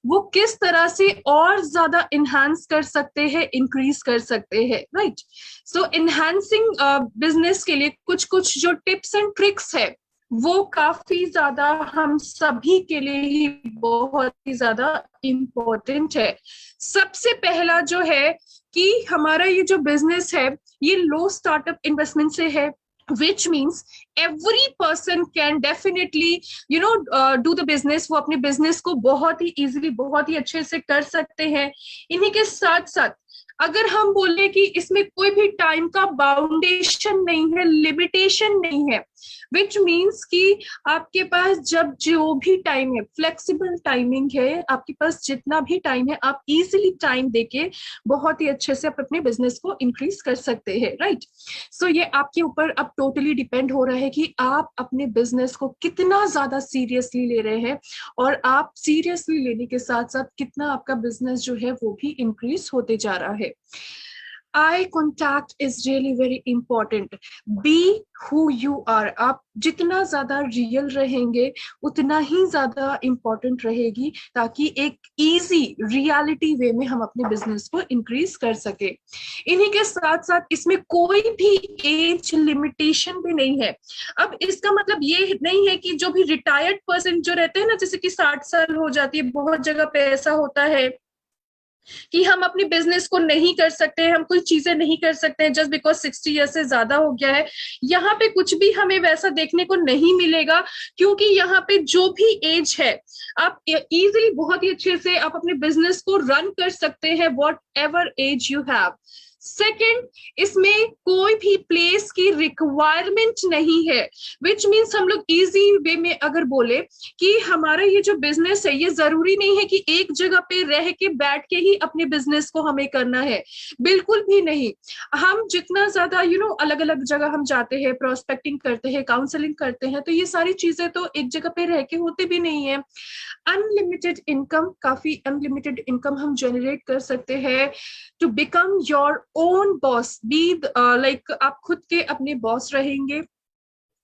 वो किस तरह से और ज्यादा इनहांस कर सकते हैं, इंक्रीज कर सकते हैं, राइट। सो इनहांसिंग बिजनेस के लिए कुछ कुछ जो टिप्स एंड ट्रिक्स है वो काफी ज्यादा हम सभी के लिए ही बहुत ही ज्यादा इम्पोर्टेंट है। सबसे पहला जो है कि हमारा ये जो बिजनेस है ये लो स्टार्टअप इन्वेस्टमेंट से है, which means every person can definitely do the business। वो अपने बिजनेस को बहुत ही इजीली बहुत ही अच्छे से कर सकते हैं। इन्हीं के साथ साथ अगर हम बोले कि इसमें कोई भी टाइम का बाउंडेशन नहीं है, लिमिटेशन नहीं है, विच मीन्स कि आपके पास जब जो भी टाइम है, फ्लेक्सिबल टाइमिंग है, आपके पास जितना भी टाइम है आप इजीली टाइम देके बहुत ही अच्छे से आप अपने बिजनेस को इंक्रीज कर सकते हैं, राइट। सो ये आपके ऊपर अब टोटली डिपेंड हो रहा है कि आप अपने बिजनेस को कितना ज्यादा सीरियसली ले रहे हैं, और आप सीरियसली लेने के साथ साथ कितना आपका बिजनेस जो है वो भी इंक्रीज होते जा रहा है। Eye contact is really very important. Be who you are. आप जितना ज्यादा रियल रहेंगे उतना ही ज्यादा इंपॉर्टेंट रहेगी, ताकि एक इजी रियलिटी वे में हम अपने बिजनेस को इंक्रीज कर सके। इन्हीं के साथ साथ इसमें कोई भी एज लिमिटेशन भी नहीं है। अब इसका मतलब ये नहीं है कि जो भी रिटायर्ड पर्सन जो रहते हैं ना, जैसे कि 60 साल हो जाती है, बहुत जगह पे ऐसा होता है कि हम अपनी बिजनेस को नहीं कर सकते हैं, हम कुछ चीजें नहीं कर सकते हैं जस्ट बिकॉज 60 ईयर से ज्यादा हो गया है। यहाँ पे कुछ भी हमें वैसा देखने को नहीं मिलेगा, क्योंकि यहाँ पे जो भी एज है आप इजीली बहुत ही अच्छे से आप अपने बिजनेस को रन कर सकते हैं, whatever age you have. Second, इसमें कोई भी प्लेस की रिक्वायरमेंट नहीं है, विच मीन्स हम लोग इजी वे में अगर बोले कि हमारा ये जो बिजनेस है ये जरूरी नहीं है कि एक जगह पे रह के बैठ के ही अपने बिजनेस को हमें करना है, बिल्कुल भी नहीं। हम जितना ज्यादा अलग अलग जगह हम जाते हैं, प्रोस्पेक्टिंग करते हैं, काउंसलिंग करते हैं, तो ये सारी चीजें तो एक जगह पे रह के होते भी नहीं है। अनलिमिटेड इनकम, काफी अनलिमिटेड इनकम हम जनरेट कर सकते हैं। To become your own boss, be like आप खुद के अपने बॉस रहेंगे।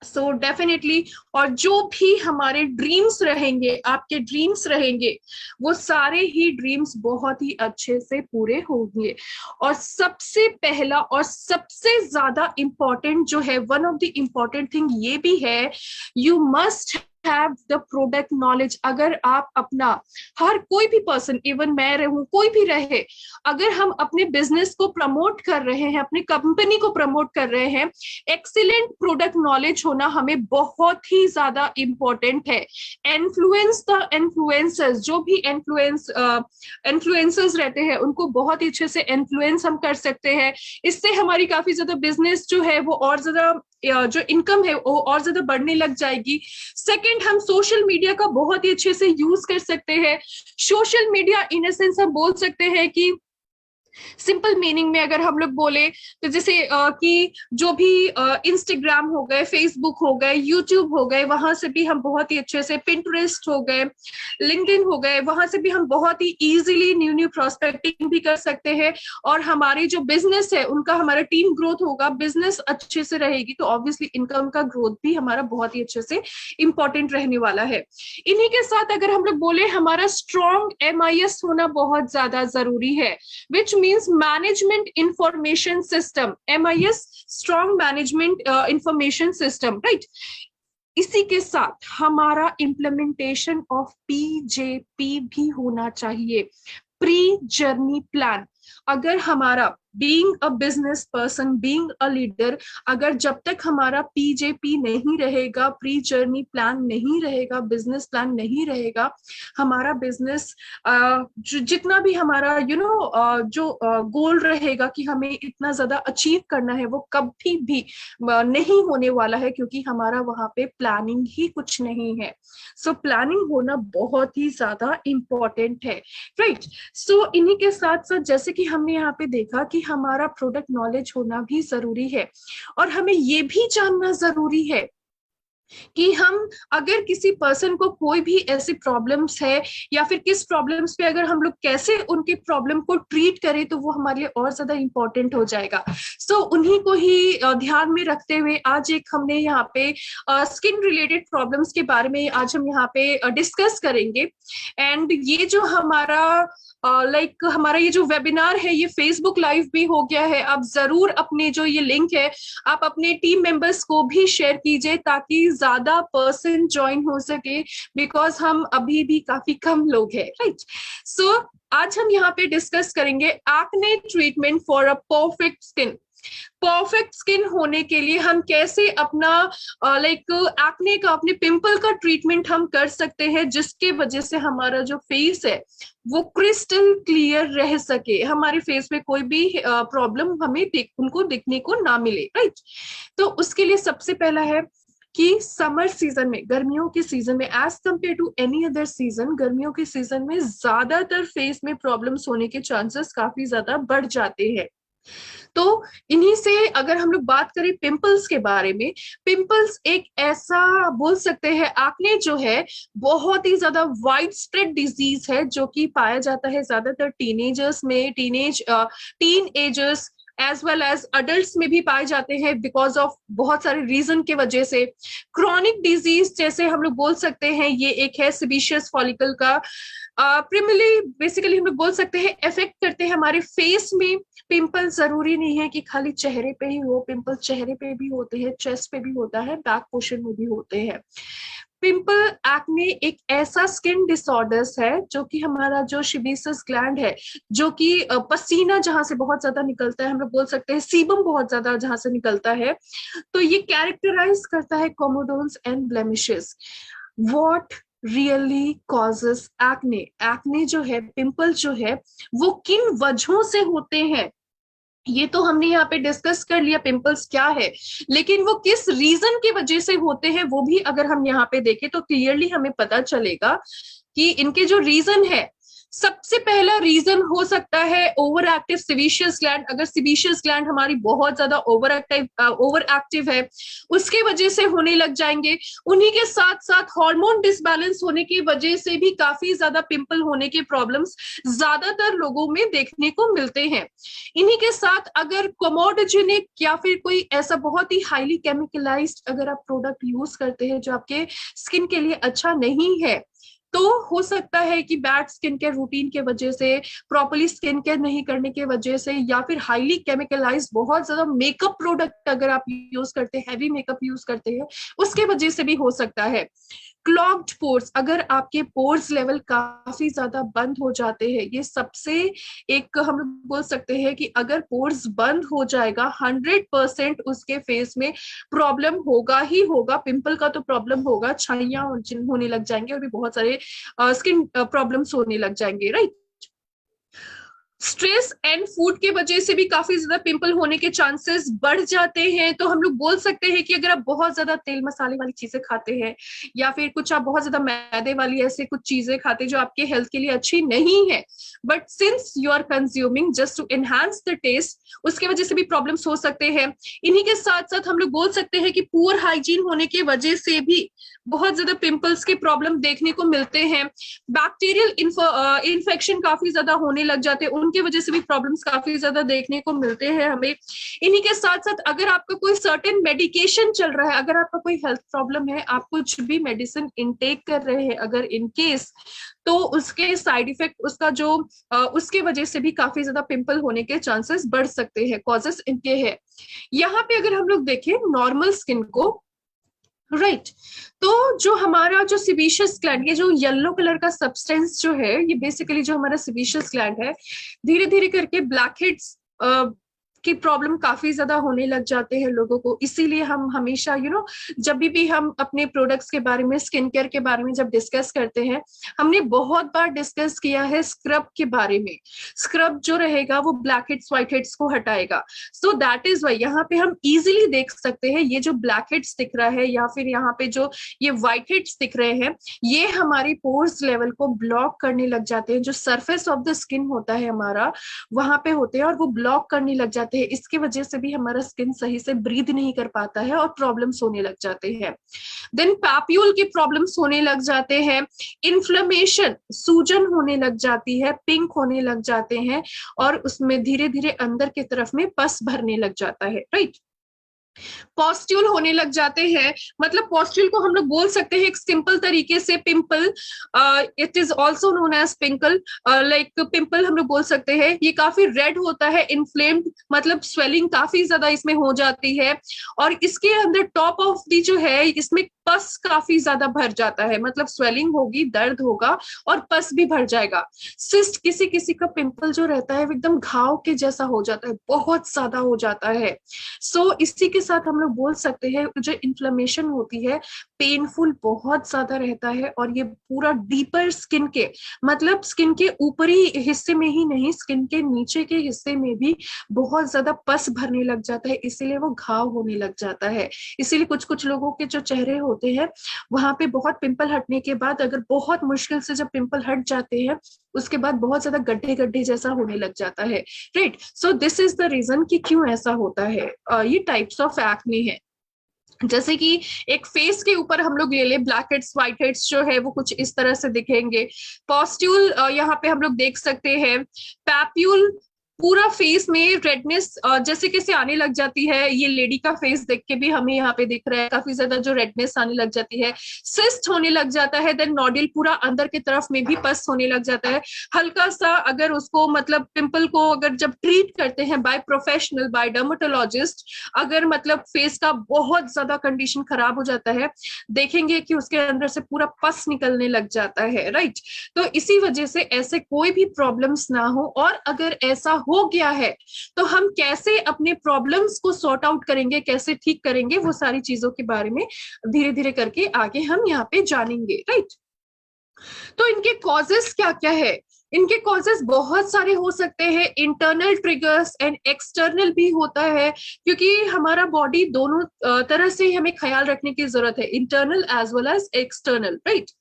सो डेफिनेटली, और जो भी हमारे ड्रीम्स रहेंगे, आपके ड्रीम्स रहेंगे, वो सारे ही ड्रीम्स बहुत ही अच्छे से पूरे होंगे। और सबसे पहला और सबसे ज्यादा इंपॉर्टेंट जो है, one of the important thing ये भी है, you must have the product knowledge. अगर आप अपना, हर कोई भी पर्सन, इवन मैं रहूं, कोई भी रहे, अगर हम अपने बिजनेस को प्रमोट कर रहे हैं, अपनी कंपनी को प्रमोट कर रहे हैं, एक्सीलेंट प्रोडक्ट नॉलेज होना हमें बहुत ही ज्यादा इंपॉर्टेंट है। इन्फ्लुएंस द इन्फ्लुएंसर्स, जो भी इन्फ्लुएंसर्स रहते हैं उनको बहुत ही अच्छे से इन्फ्लुएंस हम कर सकते हैं। इससे हमारी काफी ज्यादा बिजनेस जो है वो और ज्यादा, जो इनकम है वो और ज्यादा बढ़ने लग जाएगी। सेकंड, हम सोशल मीडिया का बहुत ही अच्छे से यूज कर सकते हैं। Social media in a sense हम बोल सकते हैं कि सिंपल मीनिंग में अगर हम लोग बोले तो जैसे कि जो भी इंस्टाग्राम हो गए, फेसबुक हो गए, यूट्यूब हो गए, वहां से भी हम बहुत ही अच्छे से, पिंटरेस्ट हो गए, लिंक्डइन हो गए, वहां से भी हम बहुत ही इजीली न्यू न्यू प्रोस्पेक्टिंग भी कर सकते हैं। और हमारी जो बिजनेस है उनका, हमारा टीम ग्रोथ होगा, बिजनेस अच्छे से रहेगी तो ऑब्वियसली इनकम का ग्रोथ भी हमारा बहुत ही अच्छे से इंपॉर्टेंट रहने वाला है। इन्हीं के साथ अगर हम लोग बोले, हमारा स्ट्रॉन्ग MIS होना बहुत ज्यादा जरूरी है, which means management information system, MIS, strong management information system, right। इसी के साथ हमारा इम्प्लीमेंटेशन ऑफ PJP भी होना चाहिए, प्री जर्नी प्लान। अगर हमारा being a business person, being a leader, अगर जब तक हमारा PJP नहीं रहेगा, प्री जर्नी प्लान नहीं रहेगा, बिजनेस प्लान नहीं रहेगा, हमारा बिजनेस जितना भी हमारा जो गोल रहेगा कि हमें इतना ज्यादा अचीव करना है, वो कभी भी नहीं होने वाला है, क्योंकि हमारा वहां पे प्लानिंग ही कुछ नहीं है। सो प्लानिंग होना बहुत ही ज्यादा इंपॉर्टेंट है, राइट। सो इन्हीं के साथ साथ जैसे कि हमने यहाँ पे देखा कि हमारा प्रोडक्ट नॉलेज होना भी जरूरी है, और हमें ये भी जानना जरूरी है कि हम अगर किसी पर्सन को कोई भी ऐसी प्रॉब्लम्स है या फिर किस प्रॉब्लम्स पे अगर हम लोग कैसे उनकी प्रॉब्लम को ट्रीट करें तो वो हमारे लिए और ज्यादा इंपॉर्टेंट हो जाएगा। सो उन्हीं को ही ध्यान में रखते हुए आज एक हमने यहाँ पे स्किन रिलेटेड प्रॉब्लम्स के बारे में आज हम यहाँ पे डिस्कस करेंगे। एंड ये जो हमारा हमारा ये जो वेबिनार है ये फेसबुक लाइव भी हो गया है। आप जरूर अपने जो ये लिंक है आप अपने टीम मेंबर्स को भी शेयर कीजिए ताकि ज्यादा पर्सन ज्वाइन हो सके, बिकॉज हम अभी भी काफी कम लोग हैं, राइट। सो आज हम यहाँ पे डिस्कस करेंगे acne treatment for a perfect skin. Perfect skin होने के लिए हम कैसे अपना एक्ने का, अपने पिंपल का ट्रीटमेंट हम कर सकते हैं जिसके वजह से हमारा जो फेस है वो क्रिस्टल क्लियर रह सके, हमारे फेस में कोई भी प्रॉब्लम हमें उनको दिखने को ना मिले, राइट। तो उसके लिए सबसे पहला है कि समर सीजन में, गर्मियों के सीजन में as compare to any other season, गर्मियों के सीजन में ज्यादातर फेस में प्रॉब्लम्स होने के चांसेस काफी ज्यादा बढ़ जाते हैं। तो इन्हीं से अगर हम लोग बात करें पिंपल्स के बारे में, पिंपल्स एक ऐसा बोल सकते हैं, एक्ने जो है बहुत ही ज्यादा वाइड स्प्रेड डिजीज है जो कि पाया जाता है ज्यादातर टीनेजर्स में, teenagers as well as adult में भी पाए जाते हैं बिकॉज ऑफ बहुत सारे रीजन के वजह से। क्रॉनिक डिजीज जैसे हम लोग बोल सकते हैं ये एक है सिबिशियस फॉलिकल का, प्रिमली बेसिकली हम लोग बोल सकते हैं इफेक्ट करते हैं हमारे फेस में। पिंपल जरूरी नहीं है कि खाली चेहरे पे ही हो, पिंपल चेहरे पे भी होते हैं, चेस्ट पे भी होता है, बैक पोर्शन में भी होते हैं। पिंपल एक्ने एक ऐसा स्किन डिसऑर्डर्स है जो कि हमारा जो शिबेसियस ग्लैंड है, जो कि पसीना जहां से बहुत ज्यादा निकलता है, हम लोग बोल सकते हैं सीबम बहुत ज्यादा जहां से निकलता है, तो ये कैरेक्टराइज करता है comedones and blemishes. What really causes acne, acne जो है, पिंपल जो है वो किन वजहों से होते हैं ये तो हमने यहाँ पे डिस्कस कर लिया पिंपल्स क्या है, लेकिन वो किस रीजन की वजह से होते हैं वो भी अगर हम यहाँ पे देखें तो क्लियरली हमें पता चलेगा कि इनके जो रीजन है, सबसे पहला रीजन हो सकता है ओवर एक्टिव सिबिशियस ग्लैंड। अगर सिबिशियस ग्लैंड हमारी बहुत ज्यादा ओवर एक्टिव है उसके वजह से होने लग जाएंगे। उन्हीं के साथ साथ हार्मोन डिसबैलेंस होने की वजह से भी काफी ज्यादा पिंपल होने के प्रॉब्लम्स ज्यादातर लोगों में देखने को मिलते हैं। इन्हीं के साथ अगर कोमोडोजेनिक या फिर कोई ऐसा बहुत ही हाईली केमिकलाइज्ड अगर आप प्रोडक्ट यूज करते हैं जो आपके स्किन के लिए अच्छा नहीं है, तो हो सकता है कि बैड स्किन केयर रूटीन के वजह से, प्रॉपरली स्किन केयर नहीं करने के वजह से, या फिर हाईली केमिकलाइज्ड बहुत ज्यादा मेकअप प्रोडक्ट अगर आप यूज करते हैं, हैवी मेकअप यूज करते हैं, उसके वजह से भी हो सकता है। क्लॉग्ड पोर्स, अगर आपके पोर्स लेवल काफी ज्यादा बंद हो जाते हैं, ये सबसे एक हम लोग बोल सकते हैं कि अगर पोर्स बंद हो जाएगा 100% उसके फेस में प्रॉब्लम होगा ही होगा। पिंपल का तो प्रॉब्लम होगा, छाइयां होने लग जाएंगे और भी बहुत सारे स्किन प्रॉब्लम्स होने लग जाएंगे, राइट। स्ट्रेस एंड फूड के वजह से भी काफी ज्यादा पिंपल होने के चांसेस बढ़ जाते हैं। तो हम लोग बोल सकते हैं कि अगर आप बहुत ज्यादा तेल मसाले वाली चीजें खाते हैं या फिर कुछ आप बहुत ज्यादा मैदे वाली ऐसे कुछ चीजें खाते हैं जो आपके हेल्थ के लिए अच्छी नहीं है, but since you are consuming just to enhance the taste, उसके वजह से भी प्रॉब्लम्स हो सकते हैं। इन्हीं के साथ साथ हम लोग बोल सकते हैं कि पुअर हाइजीन होने की वजह से भी बहुत ज्यादा पिंपल्स के प्रॉब्लम देखने को मिलते हैं। बैक्टीरियल इन्फेक्शन काफी ज्यादा होने लग जाते हैं, उनकी वजह से भी प्रॉब्लम्स काफी ज्यादा देखने को मिलते हैं हमें। इन्हीं के साथ साथ अगर आपका कोई सर्टेन मेडिकेशन चल रहा है, अगर आपका कोई हेल्थ प्रॉब्लम है, आप कुछ भी मेडिसिन इनटेक कर रहे हैं अगर इन केस, तो उसके साइड इफेक्ट उसका जो उसके वजह से भी काफी ज्यादा पिंपल होने के चांसेस बढ़ सकते हैं। कॉजेस इनके हैं। यहाँ पे अगर हम लोग देखें नॉर्मल स्किन को, राइट तो जो हमारा जो सिबिशियस ग्लैंड, ये जो येलो कलर का सब्सटेंस जो है, ये बेसिकली जो हमारा सिबिशियस ग्लैंड है, धीरे धीरे करके ब्लैक हेड्स की प्रॉब्लम काफी ज्यादा होने लग जाते हैं लोगों को। इसीलिए हम हमेशा जब भी हम अपने प्रोडक्ट्स के बारे में, स्किन केयर के बारे में जब डिस्कस करते हैं, हमने बहुत बार डिस्कस किया है स्क्रब के बारे में। स्क्रब जो रहेगा वो ब्लैक हेड्स व्हाइट हेड्स को हटाएगा। सो दैट इज वाई यहाँ पे हम इजिली देख सकते हैं ये जो ब्लैक हेड्स दिख रहा है या फिर यहाँ पे जो ये व्हाइट हेड्स दिख रहे हैं, ये हमारी पोर्स लेवल को ब्लॉक करने लग जाते हैं। जो सरफेस ऑफ द स्किन होता है हमारा, वहां पे होते हैं और वो ब्लॉक करने लग जाते हैं जाते हैं, इसकी वजह से भी हमारा स्किन सही से ब्रीथ नहीं कर पाता है और प्रॉब्लम्स होने लग जाते हैं। देन पैप्यूल के प्रॉब्लम्स होने लग जाते हैं, इन्फ्लेमेशन, सूजन होने लग जाती है, पिंक होने लग जाते हैं और उसमें धीरे धीरे अंदर की तरफ में पस भरने लग जाता है, राइट। पॉस्ट्यूल होने लग जाते हैं, मतलब पॉस्ट्यूल को हम लोग बोल सकते हैं एक सिंपल तरीके से pimple, it is also known as पिंकल, लाइक पिंपल हम लोग बोल सकते हैं। ये काफी रेड होता है, इन्फ्लेम्ड, मतलब स्वेलिंग काफी ज्यादा इसमें हो जाती है और इसके अंदर टॉप ऑफ दी जो है इसमें पस काफी ज्यादा भर जाता है, मतलब स्वेलिंग होगी, दर्द होगा और पस भी भर जाएगा। सिस्ट, किसी किसी का पिंपल जो रहता है एकदम घाव के जैसा हो जाता है, बहुत ज्यादा हो जाता है। सो इसी के साथ हम लोग बोल सकते हैं जो इन्फ्लेमेशन होती है, पेनफुल बहुत ज्यादा रहता है और ये पूरा डीपर स्किन के, मतलब स्किन के ऊपरी हिस्से में ही नहीं, स्किन के नीचे के हिस्से में भी बहुत ज्यादा पस भरने लग जाता है, इसीलिए वो घाव होने लग जाता है। इसीलिए कुछ कुछ लोगों के जो चेहरे होते हैं वहां पे बहुत पिंपल हटने के बाद, अगर बहुत मुश्किल से जब पिंपल हट जाते हैं उसके बाद बहुत ज्यादा गड्ढे गड्ढे जैसा होने लग जाता है, right. So this is the reason कि क्यों ऐसा होता है। ये टाइप्स ऑफ एक्ने है। जैसे कि एक फेस के ऊपर हम लोग ले ले, ब्लैक हेड्स व्हाइट हेड्स जो है वो कुछ इस तरह से दिखेंगे। पॉस्ट्यूल यहाँ पे हम लोग देख सकते हैं। पैप्यूल, पूरा फेस में रेडनेस जैसे कैसे आने लग जाती है, ये लेडी का फेस देख के भी हमें यहाँ पे दिख रहा है, काफी ज्यादा जो रेडनेस आने लग जाती है। सिस्ट होने लग जाता है, देन नोड्यूल, पूरा अंदर की तरफ में भी पस होने लग जाता है। हल्का सा अगर उसको, मतलब पिंपल को अगर जब ट्रीट करते हैं बाय प्रोफेशनल, बाय डर्मेटोलॉजिस्ट, अगर मतलब फेस का बहुत ज्यादा कंडीशन खराब हो जाता है, देखेंगे कि उसके अंदर से पूरा पस निकलने लग जाता है, राइट। तो इसी वजह से ऐसे कोई भी प्रॉब्लम्स ना हो, और अगर ऐसा हो गया है तो हम कैसे अपने प्रॉब्लम्स को सॉर्ट आउट करेंगे, कैसे ठीक करेंगे, वो सारी चीजों के बारे में धीरे धीरे करके आगे हम यहाँ पे जानेंगे, राइट। तो इनके कॉजेस क्या क्या है? इनके कॉजेस बहुत सारे हो सकते हैं, इंटरनल ट्रिगर्स एंड एक्सटर्नल भी होता है, क्योंकि हमारा बॉडी दोनों तरह से हमें ख्याल रखने की जरूरत है, internal as well as external, right.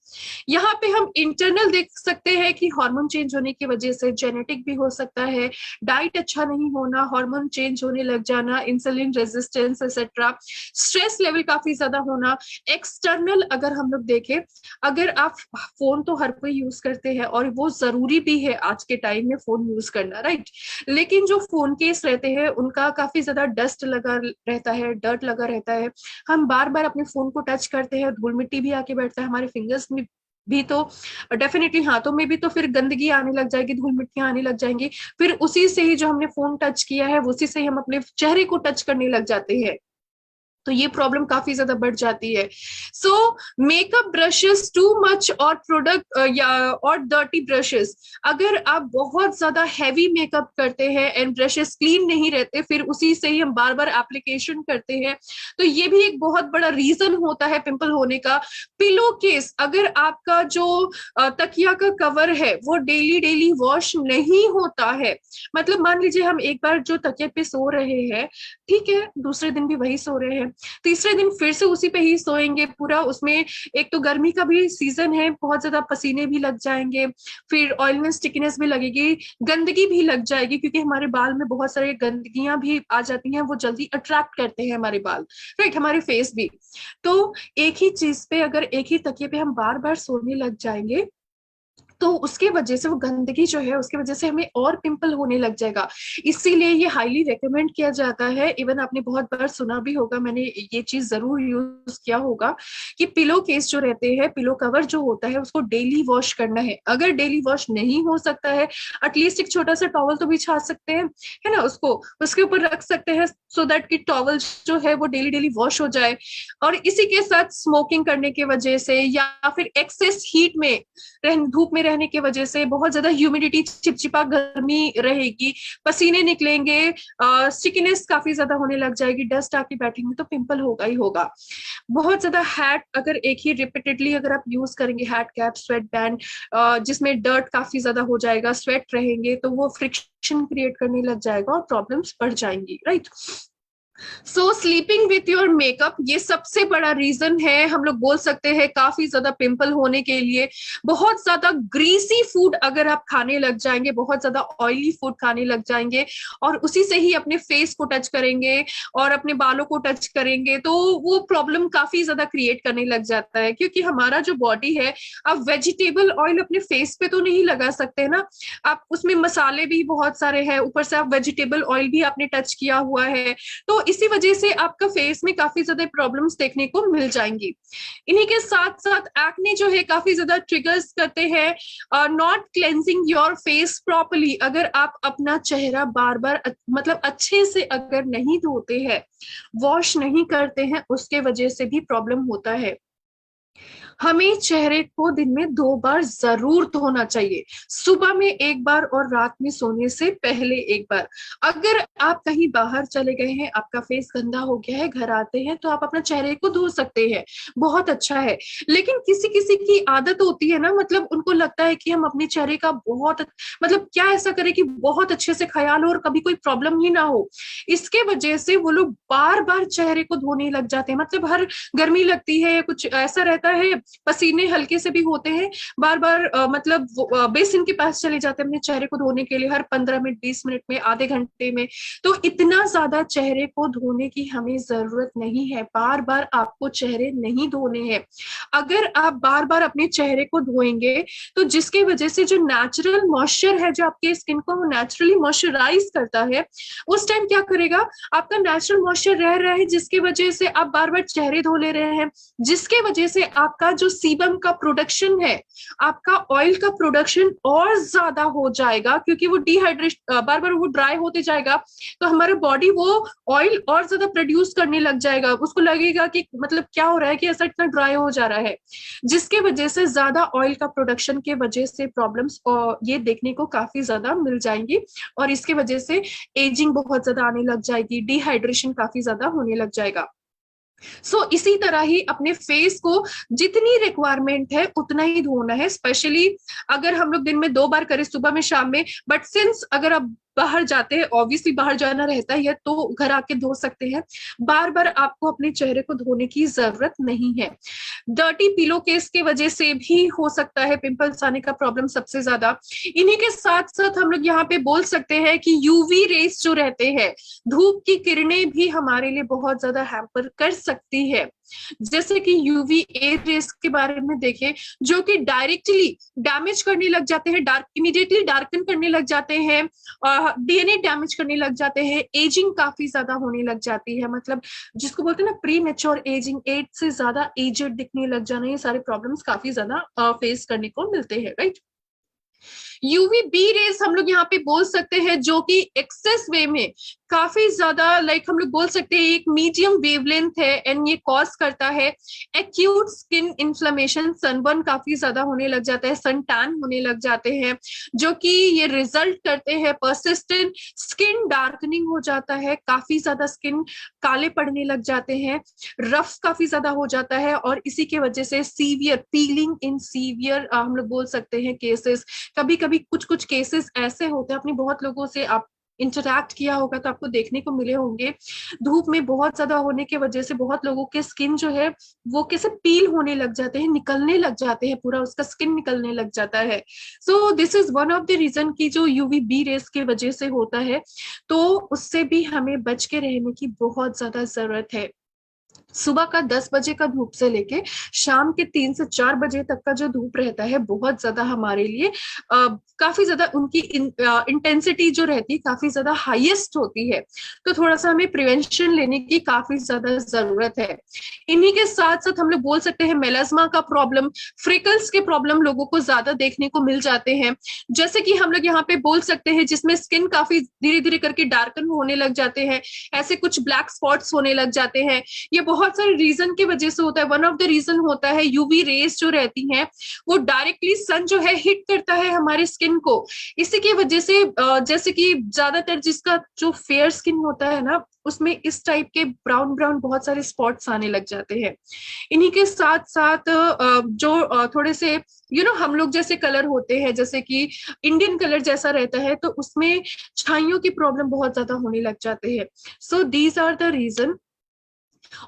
यहाँ पे हम इंटरनल देख सकते हैं कि हार्मोन चेंज होने की वजह से, जेनेटिक भी हो सकता है, डाइट अच्छा नहीं होना, हार्मोन चेंज होने लग जाना, insulin resistance etcetera, stress level काफी ज्यादा होना। एक्सटर्नल अगर हम लोग देखें, अगर आप, फोन तो हर कोई यूज करते हैं और वो जरूरी भी है आज के टाइम में फोन यूज करना, राइट। लेकिन जो फोन केस रहते हैं उनका काफी ज्यादा डस्ट लगा रहता है, डर्ट लगा रहता है, हम बार बार अपने फोन को टच करते हैं, धूल मिट्टी भी आके बैठता है हमारे फिंगर्स में भी, तो डेफिनेटली हाथों में भी तो फिर गंदगी आने लग जाएगी, धूल मिट्टियां आने लग जाएंगी, फिर उसी से ही जो हमने फोन टच किया है उसी से ही हम अपने चेहरे को टच करने लग जाते हैं, तो ये प्रॉब्लम काफी ज्यादा बढ़ जाती है। सो मेकअप ब्रशेस टू मच और प्रोडक्ट या और डर्टी ब्रशेस, अगर आप बहुत ज्यादा हैवी मेकअप करते हैं एंड ब्रशेस क्लीन नहीं रहते, फिर उसी से ही हम बार बार एप्लीकेशन करते हैं, तो ये भी एक बहुत बड़ा रीजन होता है पिंपल होने का। पिलो केस, अगर आपका जो तकिया का कवर है वो डेली डेली वॉश नहीं होता है, मतलब मान लीजिए हम एक बार जो तकिया पे सो रहे हैं, ठीक है, दूसरे दिन भी वही सो रहे हैं, तीसरे दिन फिर से उसी पे ही सोएंगे, पूरा उसमें एक तो गर्मी का भी सीजन है, बहुत ज्यादा पसीने भी लग जाएंगे, फिर ऑयलनेस स्टिकीनेस भी लगेगी, गंदगी भी लग जाएगी, क्योंकि हमारे बाल में बहुत सारे गंदगियां भी आ जाती हैं, वो जल्दी अट्रैक्ट करते हैं हमारे बाल, राइट, हमारे फेस भी। तो एक ही चीज पे, अगर एक ही तकिए पे हम बार बार सोने लग जाएंगे, तो उसके वजह से, वो गंदगी जो है उसके वजह से हमें और पिंपल होने लग जाएगा। इसीलिए ये हाईली रेकमेंड किया जाता है, इवन आपने बहुत बार सुना भी होगा, मैंने ये चीज जरूर यूज किया होगा, कि पिलो केस जो रहते हैं, पिलो कवर जो होता है उसको डेली वॉश करना है। अगर डेली वॉश नहीं हो सकता है, एटलीस्ट एक छोटा सा टॉवल तो बिछा सकते हैं, है ना, उसको उसके ऊपर रख सकते हैं, सो दैट कि टॉवल जो है वो डेली डेली वॉश हो जाए। और इसी के साथ स्मोकिंग करने की वजह से, या फिर एक्सेस हीट में, धूप में रहने की वजह से, बहुत ज्यादा ह्यूमिडिटी, चिपचिपा गर्मी रहेगी, पसीने निकलेंगे, स्टिकीनेस काफी ज्यादा होने लग जाएगी, डस्ट आके बैठेंगे, तो पिंपल होगा ही होगा। बहुत ज्यादा हैट, अगर एक ही रिपीटेडली अगर आप यूज करेंगे, हैट कैप, स्वेट बैंड, जिसमें डर्ट काफी ज्यादा हो जाएगा, स्वेट रहेंगे, तो वो फ्रिक्शन क्रिएट करने लग जाएगा और प्रॉब्लम्स बढ़ जाएंगी, right. So sleeping with your makeup, ये सबसे बड़ा रीजन है, हम लोग बोल सकते हैं, काफी ज्यादा पिंपल होने के लिए। बहुत ज्यादा ग्रीसी फूड अगर आप खाने लग जाएंगे, बहुत ज्यादा ऑयली फूड खाने लग जाएंगे और उसी से ही अपने फेस को टच करेंगे और अपने बालों को टच करेंगे, तो वो प्रॉब्लम काफी ज्यादा क्रिएट करने लग जाता है। क्योंकि हमारा जो बॉडी है, आप वेजिटेबल ऑयल अपने फेस पे तो नहीं लगा सकते ना, आप उसमें मसाले भी बहुत सारे हैं, ऊपर से आप वेजिटेबल ऑयल भी आपने टच किया हुआ है, तो इसी वजह से आपका फेस में काफी ज्यादा प्रॉब्लम्स देखने को मिल जाएंगी। इन्हीं के साथ साथ एक्ने जो है काफी ज्यादा ट्रिगर्स करते हैं not cleansing your face properly. अगर आप अपना चेहरा बार बार मतलब अच्छे से अगर नहीं धोते हैं, वॉश नहीं करते हैं, उसके वजह से भी प्रॉब्लम होता है। हमें चेहरे को दिन में 2 बार जरूर धोना चाहिए, सुबह में 1 बार और रात में सोने से पहले 1 बार। अगर आप कहीं बाहर चले गए हैं, आपका फेस गंदा हो गया है, घर आते हैं तो आप अपना चेहरे को धो सकते हैं, बहुत अच्छा है। लेकिन किसी किसी की आदत होती है ना, मतलब उनको लगता है कि हम अपने चेहरे का बहुत मतलब क्या ऐसा करें कि बहुत अच्छे से ख्याल हो और कभी कोई प्रॉब्लम ही ना हो। इसके वजह से वो लोग बार बार चेहरे को धोने लग जाते हैं, मतलब हर गर्मी लगती है या कुछ ऐसा रहता है, पसीने हल्के से भी होते हैं, बार बार मतलब बेसिन के पास चले जाते हैं अपने चेहरे को धोने के लिए, हर 15 मिनट, 20 मिनट में, आधे घंटे में। तो इतना ज्यादा चेहरे को धोने की हमें जरूरत नहीं है, बार बार आपको चेहरे नहीं धोने हैं। अगर आप बार बार अपने चेहरे को धोएंगे तो जिसकी वजह से जो नेचुरल मॉइस्चर है, जो आपके स्किन को नेचुरली मॉइस्चराइज करता है, उस टाइम क्या करेगा, आपका नेचुरल मॉइस्चर रह रहा है, जिसकी वजह से आप बार बार चेहरे धो ले रहे हैं, जिसके वजह से आपका जो सीबम का प्रोडक्शन है, आपका ऑयल का प्रोडक्शन और ज्यादा हो जाएगा, क्योंकि वो डिहाइड्रेशन बार बार वो ड्राई होते जाएगा, तो हमारा बॉडी वो ऑयल और ज्यादा प्रोड्यूस करने लग जाएगा, उसको लगेगा कि मतलब क्या हो रहा है कि ऐसा इतना ड्राई हो जा रहा है, जिसके वजह से ज्यादा ऑयल का प्रोडक्शन के वजह से प्रॉब्लम्स ये देखने को काफी ज्यादा मिल जाएंगी, और इसके वजह से एजिंग बहुत ज्यादा आने लग जाएगी, डिहाइड्रेशन काफी ज्यादा होने लग जाएगा। इसी तरह ही अपने फेस को जितनी रिक्वायरमेंट है उतना ही धोना है, स्पेशली अगर हम लोग दिन में 2 बार करें, सुबह में, शाम में, बट सिंस अगर आप बाहर जाते हैं, ऑब्वियसली बाहर जाना रहता है, तो घर आके धो सकते हैं, बार बार आपको अपने चेहरे को धोने की जरूरत नहीं है। डर्टी पिलो केस की वजह से भी हो सकता है पिंपल्स आने का प्रॉब्लम सबसे ज्यादा। इन्हीं के साथ साथ हम लोग यहाँ पे बोल सकते हैं कि यूवी रेस जो रहते हैं, धूप की किरणें भी हमारे लिए बहुत ज्यादा हैम्पर कर सकती है। जैसे कि यूवी ए रेस के बारे में देखें, जो कि डायरेक्टली डैमेज करने लग जाते हैं, डार्क इमीडिएटली डार्कन करने लग जाते हैं, डीएनए डैमेज करने लग जाते हैं, एजिंग काफी ज्यादा होने लग जाती है, मतलब जिसको बोलते हैं ना प्री मेच्योर एजिंग, एज से ज्यादा एजेड दिखने लग जाना, ये सारे प्रॉब्लम्स काफी ज्यादा फेस करने को मिलते हैं, राइट। यूवी बी रेस हम लोग यहाँ पे बोल सकते हैं, जो कि एक्सेस वे में काफी ज्यादा, लाइक हम लोग बोल सकते हैं एक मीडियम वेवलेंथ है, एंड ये कॉज करता है एक्यूट स्किन इन्फ्लेमेशन, सनबर्न काफी ज्यादा होने लग जाता है, सन टैन होने लग जाते हैं, जो कि ये रिजल्ट करते हैं पर्सिस्टेंट स्किन डार्कनिंग हो जाता है, काफी ज्यादा स्किन काले पड़ने लग जाते हैं, रफ काफी ज्यादा हो जाता है, और इसी के वजह से सीवियर पीलिंग इन सीवियर हम लोग बोल सकते हैं केसेस। कभी कभी कुछ कुछ केसेस ऐसे होते हैं, अपनी बहुत लोगों से आप इंटरैक्ट किया होगा तो आपको देखने को मिले होंगे, धूप में बहुत ज्यादा होने की वजह से बहुत लोगों के स्किन जो है वो कैसे पील होने लग जाते हैं, निकलने लग जाते हैं, पूरा उसका स्किन निकलने लग जाता है। So this is one of the reason की जो यूवी बी रेस की वजह से होता है, तो उससे भी हमें बच के रहने की बहुत ज्यादा जरूरत है। सुबह का 10 बजे का धूप से लेके शाम के 3 से 4 बजे तक का जो धूप रहता है, बहुत ज्यादा हमारे लिए काफी ज्यादा उनकी इंटेंसिटी जो रहती है काफी ज्यादा हाईएस्ट होती है, तो थोड़ा सा हमें प्रिवेंशन लेने की काफी ज्यादा जरूरत है। इन्हीं के साथ साथ हम लोग बोल सकते हैं मेलास्मा का प्रॉब्लम, फ्रिकल्स के प्रॉब्लम लोगों को ज्यादा देखने को मिल जाते हैं, जैसे कि हम लोग यहाँ पे बोल सकते हैं जिसमें स्किन काफी धीरे धीरे करके डार्कन होने लग जाते हैं, ऐसे कुछ ब्लैक स्पॉट्स होने लग जाते हैं, ये बहुत सारे रीजन की वजह से होता है। वन ऑफ द रीजन होता है यूवी रेज जो रहती हैं वो डायरेक्टली सन जो है हिट करता है हमारे स्किन को। इसी की वजह से जैसे कि ज्यादातर जिसका जो फेयर स्किन होता है ना उसमें इस टाइप के ब्राउन ब्राउन बहुत सारे स्पॉट्स आने लग जाते हैं। इन्हीं के साथ साथ जो थोड़े से हम लोग जैसे कलर होते हैं, जैसे कि इंडियन कलर जैसा रहता है, तो उसमें छाइयों की प्रॉब्लम बहुत ज्यादा होने लग जाते हैं। So these are the reason.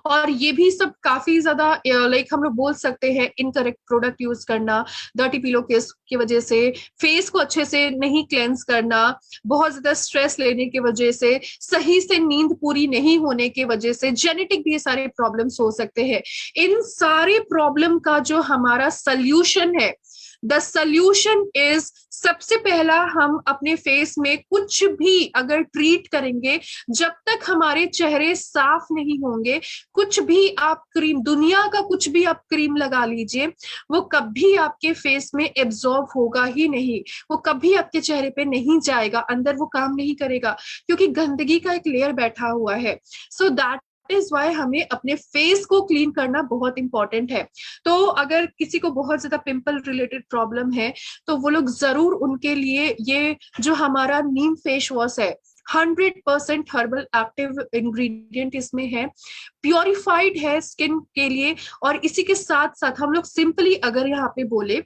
और ये भी सब काफी ज्यादा लाइक हम लोग बोल सकते हैं इनकरेक्ट प्रोडक्ट यूज करना, डर्टी पिलो केस की वजह से, फेस को अच्छे से नहीं क्लेंस करना, बहुत ज्यादा स्ट्रेस लेने की वजह से, सही से नींद पूरी नहीं होने की वजह से, जेनेटिक भी ये सारे प्रॉब्लम्स हो सकते हैं। इन सारे प्रॉब्लम का जो हमारा सल्यूशन है, द सल्यूशन इज, सबसे पहला हम अपने फेस में कुछ भी अगर ट्रीट करेंगे, जब तक हमारे चेहरे साफ नहीं होंगे, कुछ भी आप क्रीम, दुनिया का कुछ भी आप क्रीम लगा लीजिए, वो कभी आपके फेस में एब्जॉर्ब होगा ही नहीं, वो कभी आपके चेहरे पे नहीं जाएगा, अंदर वो काम नहीं करेगा, क्योंकि गंदगी का एक लेयर बैठा हुआ है। सो दैट इज वाई हमें अपने फेस को क्लीन करना बहुत इंपॉर्टेंट है। तो अगर किसी को बहुत ज्यादा पिंपल रिलेटेड प्रॉब्लम है तो वो लोग जरूर, उनके लिए ये जो हमारा नीम फेस वॉश है, 100% हर्बल एक्टिव इंग्रेडिएंट इसमें है, प्योरिफाइड है स्किन के लिए। और इसी के साथ साथ हम लोग सिंपली अगर यहाँ पे बोले,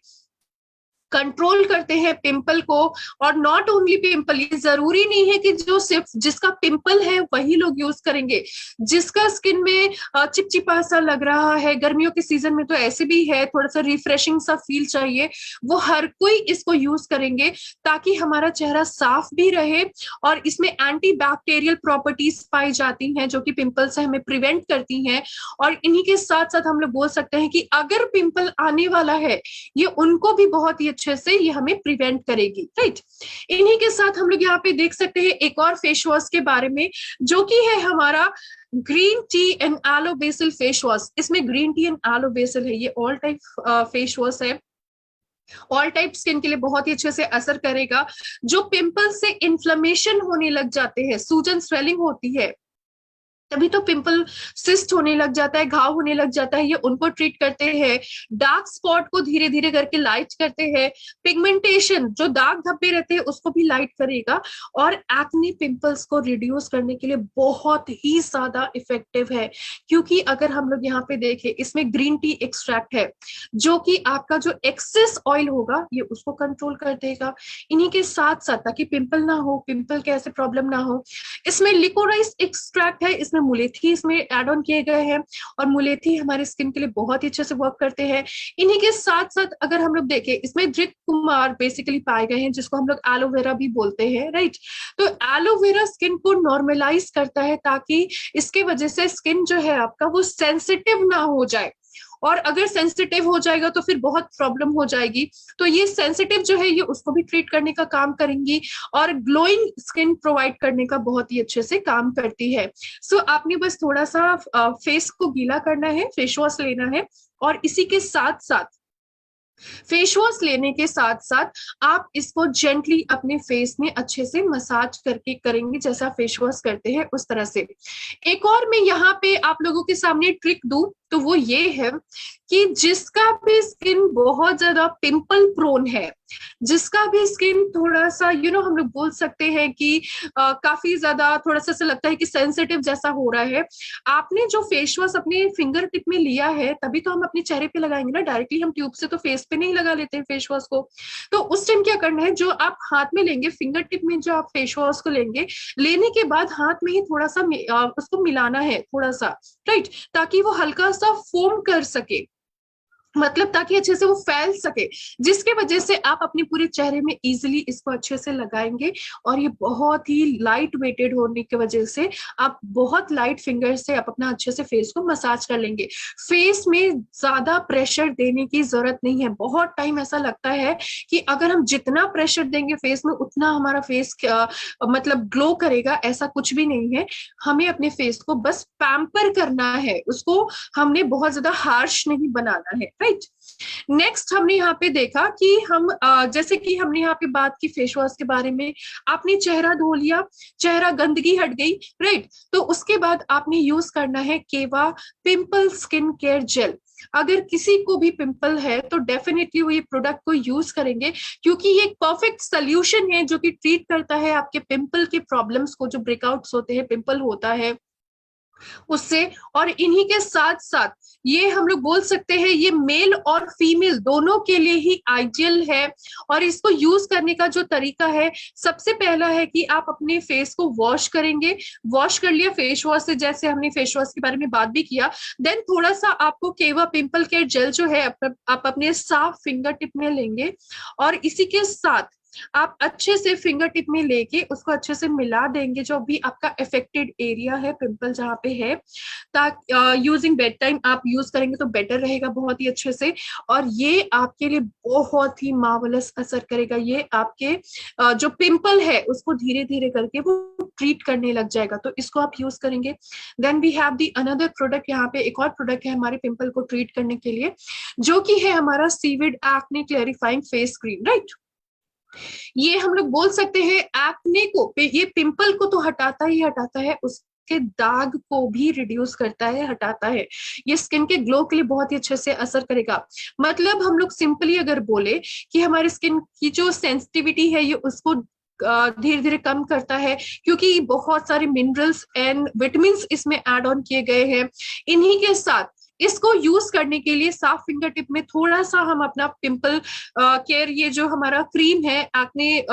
कंट्रोल करते हैं पिंपल को। और नॉट ओनली पिंपल, ये जरूरी नहीं है कि जो सिर्फ जिसका पिंपल है वही लोग यूज करेंगे। जिसका स्किन में चिपचिपा सा लग रहा है, गर्मियों के सीजन में तो ऐसे भी है, थोड़ा सा रिफ्रेशिंग सा फील चाहिए, वो हर कोई इसको यूज करेंगे ताकि हमारा चेहरा साफ भी रहे। और इसमें एंटी बैक्टीरियल प्रॉपर्टीज पाई जाती हैं जो कि पिंपल से हमें प्रिवेंट करती हैं। और इन्हीं के साथ साथ हम लोग बोल सकते हैं कि अगर पिंपल आने वाला है, ये उनको भी बहुत ही अच्छे से ये हमें प्रिवेंट करेगी, राइट। इन्हीं के साथ हम लोग यहाँ पे देख सकते हैं एक और फेस वॉश के बारे में, जो कि है हमारा green tea and aloe basil face wash. इसमें green tea and aloe basil है, ये ऑल टाइप फेस वॉश है, ऑल टाइप स्किन के लिए बहुत ही अच्छे से असर करेगा। जो पिंपल से इन्फ्लेमेशन होने लग जाते हैं, सूजन स्वेलिंग होती है, तभी तो पिंपल सिस्ट होने लग जाता है, घाव होने लग जाता है, ये उनको ट्रीट करते हैं। डार्क स्पॉट को धीरे धीरे करके लाइट करते हैं। पिगमेंटेशन, जो दाग धब्बे रहते हैं उसको भी लाइट करेगा। और एक्ने पिंपल्स को रिड्यूस करने के लिए बहुत ही ज्यादा इफेक्टिव है, क्योंकि अगर हम लोग यहाँ पे देखें, इसमें ग्रीन टी एक्सट्रैक्ट है जो कि आपका जो एक्सेस ऑयल होगा ये उसको कंट्रोल कर देगा। इन्हीं के साथ साथ, ताकि पिंपल ना हो, पिंपल के ऐसे प्रॉब्लम ना हो, इसमें लिकोराइस एक्सट्रैक्ट है, इसमें मुलेठी इसमें एड ऑन किए गए हैं। और मुलेठी हमारे स्किन के लिए बहुत ही अच्छे से वर्क करते हैं। इन्हीं के साथ साथ अगर हम लोग देखें, इसमें धृत कुमार बेसिकली पाए गए हैं, जिसको हम लोग एलोवेरा भी बोलते हैं, राइट। तो एलोवेरा स्किन को नॉर्मलाइज करता है, ताकि इसके वजह से स्किन जो है आपका वो सेंसिटिव ना हो जाए। और अगर सेंसिटिव हो जाएगा तो फिर बहुत प्रॉब्लम हो जाएगी। तो ये सेंसिटिव जो है ये उसको भी ट्रीट करने का काम करेंगी, और ग्लोइंग स्किन प्रोवाइड करने का बहुत ही अच्छे से काम करती है। सो आपने बस थोड़ा सा फेस को गीला करना है, फेस वॉश लेना है, और इसी के साथ साथ फेस वॉश लेने के साथ साथ आप इसको जेंटली अपने फेस में अच्छे से मसाज करके करेंगे, जैसा फेस वॉश करते हैं उस तरह से। एक और मैं यहाँ पे आप लोगों के सामने ट्रिक दूं तो वो ये है कि जिसका भी स्किन बहुत ज्यादा पिंपल प्रोन है, जिसका भी स्किन थोड़ा सा हम लोग बोल सकते हैं कि काफी ज्यादा थोड़ा सा ऐसा लगता है कि सेंसिटिव जैसा हो रहा है, आपने जो फेस वॉश अपने फिंगर टिप में लिया है, तभी तो हम अपने चेहरे पे लगाएंगे ना, डायरेक्टली हम ट्यूब से तो फेस पे नहीं लगा लेते हैं फेस वॉश को। तो उस टाइम क्या करना है, जो आप हाथ में लेंगे, फिंगर टिप में जो आप फेस वॉश को लेंगे, लेने के बाद हाथ में ही थोड़ा सा उसको मिलाना है थोड़ा सा, राइट, ताकि वो हल्का सा फोम कर सके, मतलब ताकि अच्छे से वो फैल सके, जिसके वजह से आप अपने पूरे चेहरे में इजीली इसको अच्छे से लगाएंगे। और ये बहुत ही लाइट वेटेड होने की वजह से आप बहुत लाइट फिंगर से आप अपना अच्छे से फेस को मसाज कर लेंगे। फेस में ज्यादा प्रेशर देने की जरूरत नहीं है। बहुत टाइम ऐसा लगता है कि अगर हम जितना प्रेशर देंगे फेस में उतना हमारा फेस मतलब ग्लो करेगा, ऐसा कुछ भी नहीं है। हमें अपने फेस को बस पैम्पर करना है, उसको हमने बहुत ज्यादा हार्श नहीं बनाना है। राइट। नेक्स्ट हमने यहाँ पे देखा कि हम जैसे कि हमने यहाँ पे बात की फेस वॉश के बारे में, आपने चेहरा धो लिया, चेहरा गंदगी हट गई, राइट, तो उसके बाद आपने यूज करना है केवा पिंपल स्किन केयर जेल। अगर किसी को भी पिंपल है तो डेफिनेटली वो ये प्रोडक्ट को यूज करेंगे, क्योंकि ये एक परफेक्ट सोल्यूशन है जो कि ट्रीट करता है आपके पिंपल के प्रॉब्लम्स को, जो ब्रेकआउट्स होते हैं, पिंपल होता है उससे। और इन्हीं के साथ साथ ये हम लोग बोल सकते हैं ये मेल और फीमेल दोनों के लिए ही आइडियल है। और इसको यूज करने का जो तरीका है, सबसे पहला है कि आप अपने फेस को वॉश करेंगे। वॉश कर लिया फेस वॉश से, जैसे हमने फेस वॉश के बारे में बात भी किया। देन थोड़ा सा आपको केवा पिंपल केयर जेल जो है आप अपने साफ फिंगर टिप में लेंगे, और इसी के साथ आप अच्छे से फिंगर टिप में लेके उसको अच्छे से मिला देंगे, जो भी आपका अफेक्टेड एरिया है, पिंपल जहाँ पे है, ताकि यूजिंग बेड टाइम आप यूज करेंगे तो बेटर रहेगा बहुत ही अच्छे से। और ये आपके लिए बहुत ही मार्वलस असर करेगा। ये आपके जो पिंपल है उसको धीरे धीरे करके वो ट्रीट करने लग जाएगा, तो इसको आप यूज करेंगे। Then we have the another product, यहाँ पे एक और प्रोडक्ट है हमारे पिंपल को ट्रीट करने के लिए, जो कि है हमारा seaweed acne clarifying face cream, right. ये हम लोग बोल सकते हैं एक्ने को, ये पिंपल को तो हटाता ही हटाता है, उसके दाग को भी रिड्यूस करता है, हटाता है। ये स्किन के ग्लो के लिए बहुत ही अच्छे से असर करेगा। मतलब हम लोग सिंपली अगर बोले कि हमारे स्किन की जो सेंसिटिविटी है ये उसको धीरे धीरे कम करता है, क्योंकि बहुत सारे मिनरल्स एंड विटामिन इसमें ऐड ऑन किए गए हैं। इन्हीं के साथ इसको यूज करने के लिए साफ फिंगर टिप में थोड़ा सा हम अपना पिंपल केयर, ये जो हमारा क्रीम है acne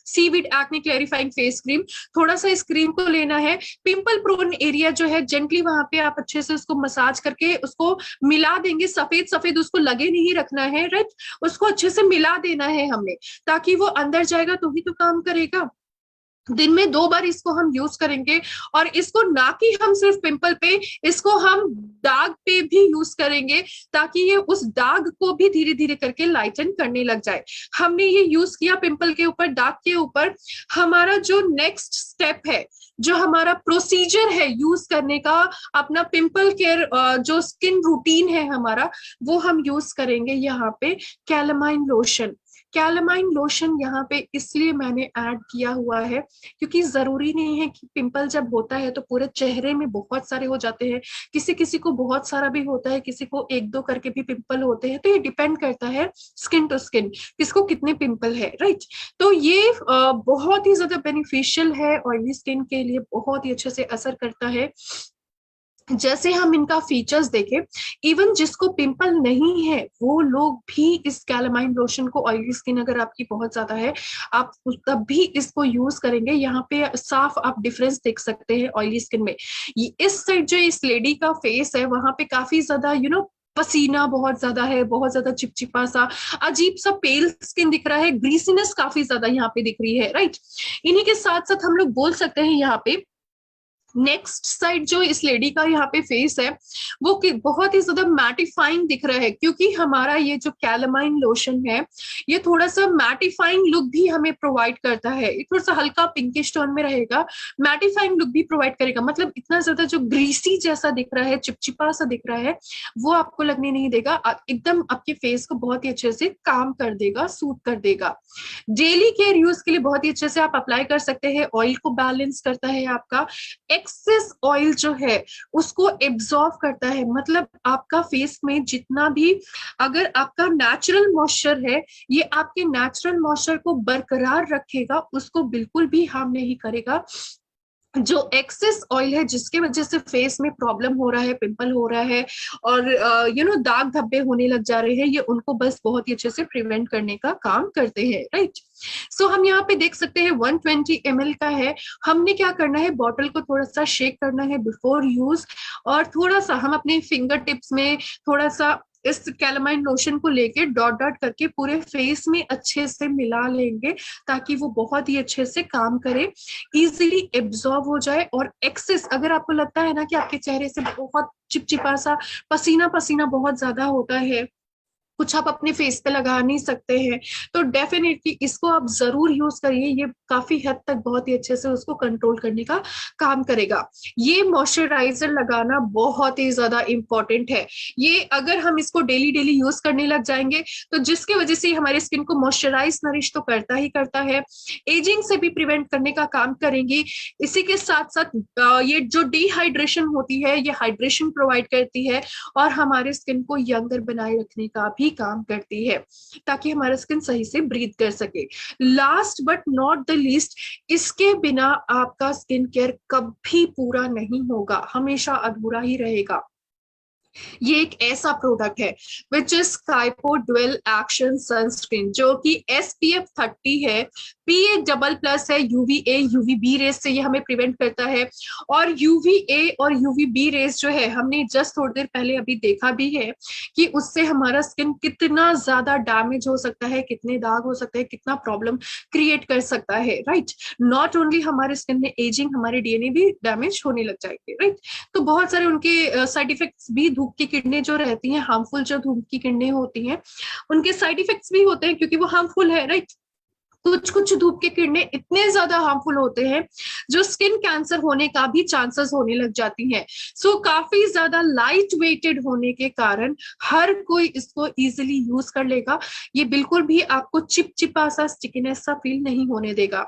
seaweed acne clarifying face cream, थोड़ा सा इस क्रीम को लेना है। पिंपल प्रोन एरिया जो है जेंटली वहां पे आप अच्छे से उसको मसाज करके उसको मिला देंगे। सफेद सफेद उसको लगे नहीं रखना है, राइट, उसको अच्छे से मिला देना है हमने, ताकि वो अंदर जाएगा तो ही तो काम करेगा। दिन में 2 बार इसको हम यूज करेंगे। और इसको ना कि हम सिर्फ पिंपल पे, इसको हम दाग पे भी यूज करेंगे, ताकि ये उस दाग को भी धीरे धीरे करके लाइटन करने लग जाए। हमने ये यूज किया पिंपल के ऊपर, दाग के ऊपर। हमारा जो नेक्स्ट स्टेप है, जो हमारा प्रोसीजर है यूज करने का, अपना पिंपल केयर जो स्किन रूटीन है हमारा, वो हम यूज करेंगे यहाँ पे कैलामाइन लोशन। कैलामाइन लोशन यहाँ पे इसलिए मैंने ऐड किया हुआ है, क्योंकि जरूरी नहीं है कि पिंपल जब होता है तो पूरे चेहरे में बहुत सारे हो जाते हैं। किसी किसी को बहुत सारा भी होता है, किसी को 1-2 करके भी पिंपल होते हैं। तो ये डिपेंड करता है स्किन टू स्किन, किसको कितने पिंपल है, राइट। तो ये बहुत ही ज्यादा बेनिफिशियल है, ऑयली स्किन के लिए बहुत ही अच्छे से असर करता है। जैसे हम इनका फीचर्स देखें, इवन जिसको पिंपल नहीं है वो लोग भी इस कैलामाइन लोशन को, ऑयली स्किन अगर आपकी बहुत ज्यादा है, आप तब भी इसको यूज करेंगे। यहाँ पे साफ आप डिफरेंस देख सकते हैं ऑयली स्किन में। इस साइड जो इस लेडी का फेस है वहां पे काफी ज्यादा पसीना बहुत ज्यादा है, बहुत ज्यादा चिपचिपा सा, अजीब सा पेल स्किन दिख रहा है, ग्रीसीनेस काफी ज्यादा यहाँ पे दिख रही है, राइट। इन्हीं के साथ साथ हम लोग बोल सकते हैं यहाँ पे नेक्स्ट साइड जो इस लेडी का यहाँ पे फेस है वो बहुत ही ज्यादा मैटिफाइंग दिख रहा है, क्योंकि हमारा ये जो कैलामाइन लोशन है ये थोड़ा सा मैटिफाइंग लुक भी हमें प्रोवाइड करता है। ये थोड़ा सा हल्का पिंकिश टोन में रहेगा, मैटिफाइंग लुक भी प्रोवाइड करेगा। मतलब इतना ज्यादा जो ग्रीसी जैसा दिख रहा है, चिपचिपा सा दिख रहा है, वो आपको लगने नहीं देगा। एकदम आपके फेस को बहुत ही अच्छे से काम कर देगा, सूट कर देगा। डेली केयर यूज के लिए बहुत ही अच्छे से आप अप्लाई कर सकते हैं। ऑयल को बैलेंस करता है, आपका एक्सेस ऑयल जो है उसको एब्जॉर्ब करता है। मतलब आपका फेस में जितना भी, अगर आपका नेचुरल मॉइस्चर है, ये आपके नेचुरल मॉइस्चर को बरकरार रखेगा, उसको बिल्कुल भी हार्म नहीं करेगा। जो एक्सेस ऑयल है जिसके वजह से फेस में प्रॉब्लम हो रहा है, पिंपल हो रहा है और दाग धब्बे होने लग जा रहे हैं, ये उनको बस बहुत ही अच्छे से प्रिवेंट करने का काम करते हैं, राइट। सो हम यहाँ पे देख सकते हैं 120 ml का है। हमने क्या करना है, बॉटल को थोड़ा सा शेक करना है बिफोर यूज, और थोड़ा सा हम अपने फिंगर टिप्स में थोड़ा सा इस कैलामाइन लोशन को लेके डॉट डॉट करके पूरे फेस में अच्छे से मिला लेंगे, ताकि वो बहुत ही अच्छे से काम करे, इजीली एब्जॉर्ब हो जाए। और एक्सेस, अगर आपको लगता है ना कि आपके चेहरे से बहुत चिपचिपा सा, पसीना पसीना बहुत ज्यादा होता है, कुछ आप अपने फेस पे लगा नहीं सकते हैं, तो डेफिनेटली इसको आप जरूर यूज करिए। ये काफी हद तक बहुत ही अच्छे से उसको कंट्रोल करने का काम करेगा। ये मॉइस्चराइजर लगाना बहुत ही ज्यादा इंपॉर्टेंट है। ये अगर हम इसको डेली डेली यूज करने लग जाएंगे, तो जिसकी वजह से हमारे स्किन को मॉइस्चराइज नरिश तो करता ही करता है, एजिंग से भी प्रिवेंट करने का काम करेंगी। इसी के साथ साथ ये जो डिहाइड्रेशन होती है, ये हाइड्रेशन प्रोवाइड करती है और हमारे स्किन को यंगर बनाए रखने का भी काम करती है, ताकि हमारा स्किन सही से ब्रीथ कर सके। Last but not the least, इसके बिना आपका स्किन केयर कभी पूरा नहीं होगा, हमेशा अधूरा ही रहेगा। ये एक ऐसा प्रोडक्ट है विच इज काइपो ड्वेल एक्शन सनस्क्रीन, जो कि SPF 30 है, PA डबल प्लस है, UVA UVB रेस से ये हमें प्रिवेंट करता है। और UVA और UVB रेस जो है, हमने जस्ट थोड़ी देर पहले अभी देखा भी है कि उससे हमारा स्किन कितना ज्यादा डैमेज हो सकता है, कितने दाग हो सकते हैं, कितना प्रॉब्लम क्रिएट कर सकता है, राइट। नॉट ओनली हमारे स्किन में एजिंग, हमारे DNA भी डैमेज होने लग जाएंगे, राइट। तो बहुत सारे उनके साइड इफेक्ट्स भी, धूप की किरणें जो रहती हैं, हार्मफुल जो धूप की किरणें होती हैं, उनके साइड इफेक्ट्स भी होते हैं, क्योंकि वो हार्मफुल है, राइट। कुछ कुछ धूप की किरणें इतने ज्यादा हार्मफुल होते हैं जो स्किन कैंसर होने का भी चांसेस होने लग जाती हैं। सो काफी ज्यादा लाइट वेटेड होने के कारण हर कोई इसको इजीली यूज कर लेगा। ये बिल्कुल भी आपको चिपचिपा सा, स्टिकीनेस सा फील नहीं होने देगा।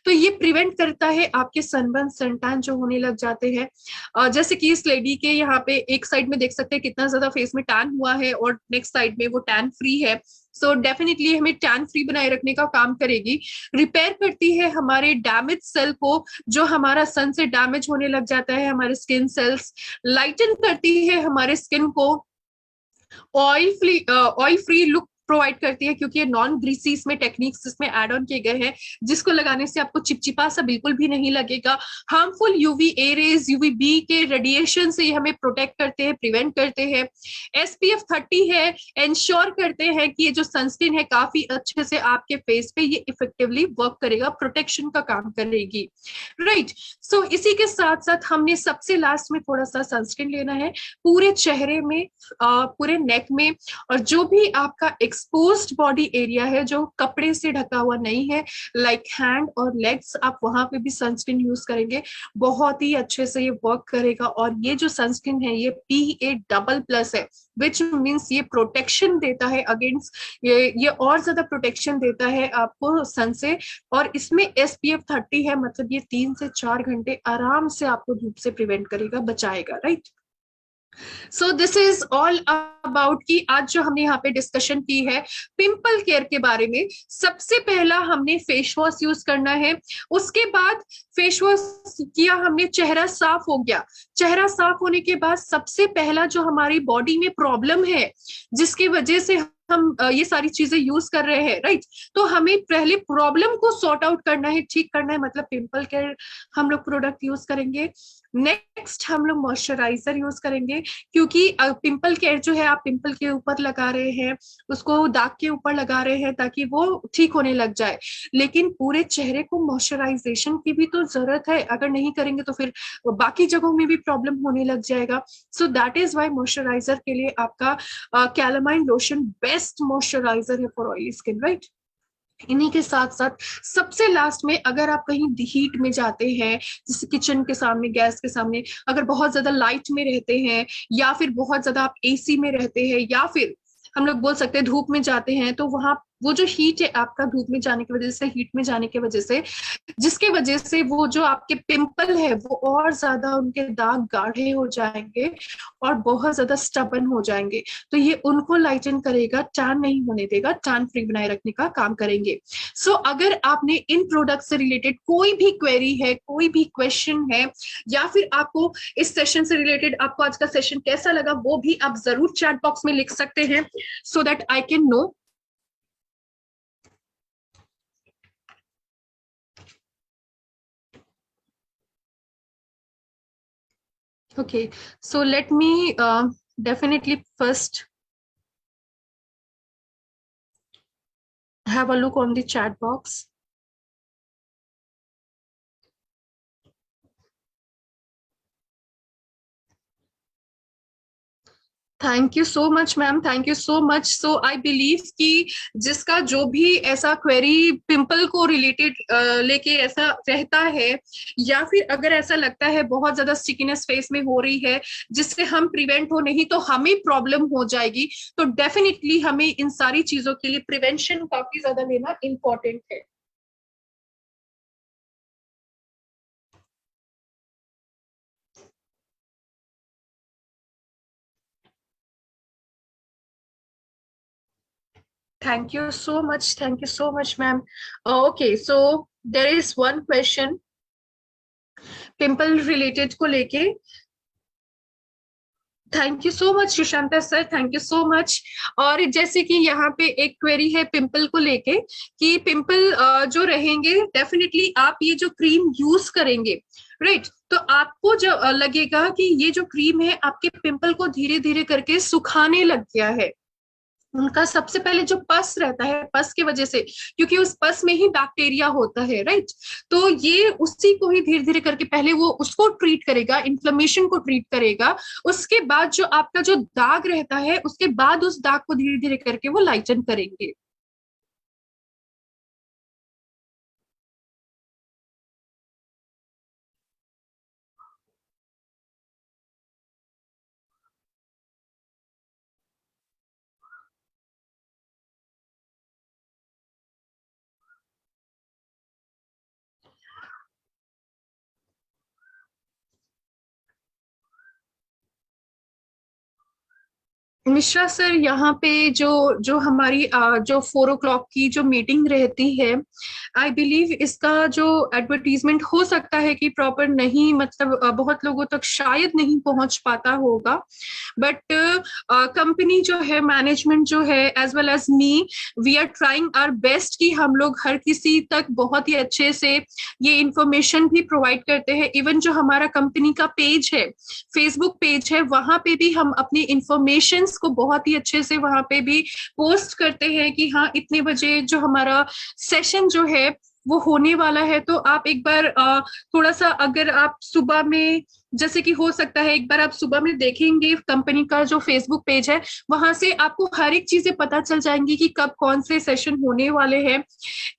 तो ये प्रिवेंट करता है आपके सनबर्न, सन टैन जो होने लग जाते हैं। जैसे कि इस लेडी के यहाँ पे एक साइड में देख सकते हैं कितना ज्यादा फेस में टैन हुआ है, और नेक्स्ट साइड में वो टैन फ्री है। सो डेफिनेटली हमें टैन फ्री बनाए रखने का काम करेगी। रिपेयर करती है हमारे डैमेज सेल को, जो हमारा सन से डैमेज होने लग जाता है, हमारे स्किन सेल्स। लाइटन करती है हमारे स्किन को। ऑयल फ्री लुक प्रोवाइड करती है, क्योंकि ये नॉन ग्रीसी इसमें टेक्निक्स इसमें एड ऑन किए गए हैं, जिसको लगाने से आपको चिपचिपा सा बिल्कुल भी नहीं लगेगा। हार्मफुल UVA रेज, UVB के रेडिएशन से ये हमें प्रोटेक्ट करते हैं, प्रिवेंट करते हैं। SPF 30 है, इंश्योर करते हैं कि ये जो सनस्क्रीन है काफी अच्छे से आपके फेस पे ये इफेक्टिवली वर्क करेगा, प्रोटेक्शन का काम करेगी, राइट। सो इसी के साथ साथ हमने सबसे लास्ट में थोड़ा सा सनस्क्रीन लेना है पूरे चेहरे में, पूरे नेक में, और जो भी आपका एक्सपोज्ड बॉडी एरिया है जो कपड़े से ढका हुआ नहीं है, लाइक हैंड और लेग्स, आप वहां पे भी सनस्क्रीन यूज करेंगे, बहुत ही अच्छे से ये वर्क करेगा। और ये जो सनस्क्रीन है ये PA डबल प्लस है, विच मीन्स ये प्रोटेक्शन देता है अगेंस्ट, ये और ज्यादा प्रोटेक्शन देता है आपको सन से। और इसमें SPF 30 है, मतलब ये 3 से 4 घंटे आराम से आपको धूप से प्रिवेंट करेगा, बचाएगा, right. So this is all about कि आज जो हमने यहाँ पे डिस्कशन की है पिंपल केयर के बारे में। सबसे पहला हमने फेस वॉश यूज करना है, उसके बाद फेस वॉश किया हमने, चेहरा साफ हो गया। चेहरा साफ होने के बाद सबसे पहला जो हमारी बॉडी में प्रॉब्लम है, जिसकी वजह से हम ये सारी चीजें यूज कर रहे हैं, राइट, तो हमें पहले प्रॉब्लम को सॉर्ट आउट करना है, ठीक करना है, मतलब पिंपल केयर हम लोग प्रोडक्ट यूज करेंगे। नेक्स्ट हम लोग मॉइस्चराइजर यूज करेंगे, क्योंकि पिंपल केयर जो है आप पिंपल के ऊपर लगा रहे हैं, उसको दाग के ऊपर लगा रहे हैं ताकि वो ठीक होने लग जाए, लेकिन पूरे चेहरे को मॉइस्चराइजेशन की भी तो जरूरत है। अगर नहीं करेंगे तो फिर बाकी जगहों में भी प्रॉब्लम होने लग जाएगा। So that is why moisturiser के लिए आपका कैलामाइन लोशन बेस्ट मॉइस्चराइजर है फॉर ऑयली स्किन, राइट। इन्हीं के साथ साथ सबसे लास्ट में, अगर आप कहीं हीट में जाते हैं, जैसे किचन के सामने, गैस के सामने, अगर बहुत ज्यादा लाइट में रहते हैं, या फिर बहुत ज्यादा आप AC में रहते हैं, या फिर हम लोग बोल सकते हैं धूप में जाते हैं, तो वहां वो जो हीट है आपका, धूप में जाने की वजह से, हीट में जाने की वजह से, जिसके वजह से वो जो आपके पिंपल है वो और ज्यादा, उनके दाग गाढ़े हो जाएंगे और बहुत ज्यादा स्टबन हो जाएंगे। तो ये उनको लाइटन करेगा, टैन नहीं होने देगा, टैन फ्री बनाए रखने का काम करेंगे। अगर आपने इन प्रोडक्ट से रिलेटेड कोई भी क्वेरी है, कोई भी क्वेश्चन है, या फिर आपको इस सेशन से रिलेटेड आपको आज का सेशन कैसा लगा, वो भी आप जरूर चैट बॉक्स में लिख सकते हैं, so that I can know. Okay, so let me definitely first have a look on the chat box. Thank you so much ma'am, thank you so much. So I believe कि जिसका जो भी ऐसा query pimple को related लेके ऐसा रहता है, या फिर अगर ऐसा लगता है बहुत ज्यादा स्टिकीनेस फेस में हो रही है जिससे हम प्रिवेंट हो, नहीं तो हमें प्रॉब्लम हो जाएगी, तो डेफिनेटली हमें इन सारी चीजों के लिए प्रिवेंशन काफी ज्यादा लेना इम्पोर्टेंट है। Thank you so much, ma'am. Okay, so there is one question pimple related को लेके। Thank you so much Sushanta sir, thank you so much. और जैसे कि यहाँ पे एक क्वेरी है पिंपल को लेके कि पिंपल जो रहेंगे, डेफिनेटली आप ये जो क्रीम यूज करेंगे, राइट, तो आपको जो लगेगा कि ये जो क्रीम है आपके पिंपल को धीरे धीरे करके सुखाने लग गया है। उनका सबसे पहले जो पस रहता है, पस की वजह से, क्योंकि उस पस में ही बैक्टीरिया होता है, राइट, तो ये उसी को ही धीरे धीरे करके पहले वो उसको ट्रीट करेगा, इन्फ्लेमेशन को ट्रीट करेगा। उसके बाद जो आपका जो दाग रहता है, उसके बाद उस दाग को धीरे धीरे करके वो लाइटन करेंगे। मिश्रा सर, यहाँ पे जो जो हमारी जो 4 o'clock की जो मीटिंग रहती है, आई बिलीव इसका जो एडवर्टीजमेंट हो सकता है कि प्रॉपर नहीं, मतलब बहुत लोगों तक शायद नहीं पहुंच पाता होगा, बट कंपनी जो है, मैनेजमेंट जो है, as well as me, we are trying our best कि हम लोग हर किसी तक बहुत ही अच्छे से ये इंफॉर्मेशन भी प्रोवाइड करते हैं। इवन जो हमारा कंपनी का पेज है, फेसबुक पेज है, वहां पे भी हम अपनी इंफॉर्मेशन को बहुत ही अच्छे से वहां पे भी पोस्ट करते हैं कि हाँ, इतने बजे जो हमारा सेशन जो है वो होने वाला है। तो आप एक बार थोड़ा सा, अगर आप सुबह में, जैसे कि हो सकता है एक बार आप सुबह में देखेंगे कंपनी का जो फेसबुक पेज है, वहां से आपको हर एक चीजें पता चल जाएंगी कि कब कौन से सेशन होने वाले हैं।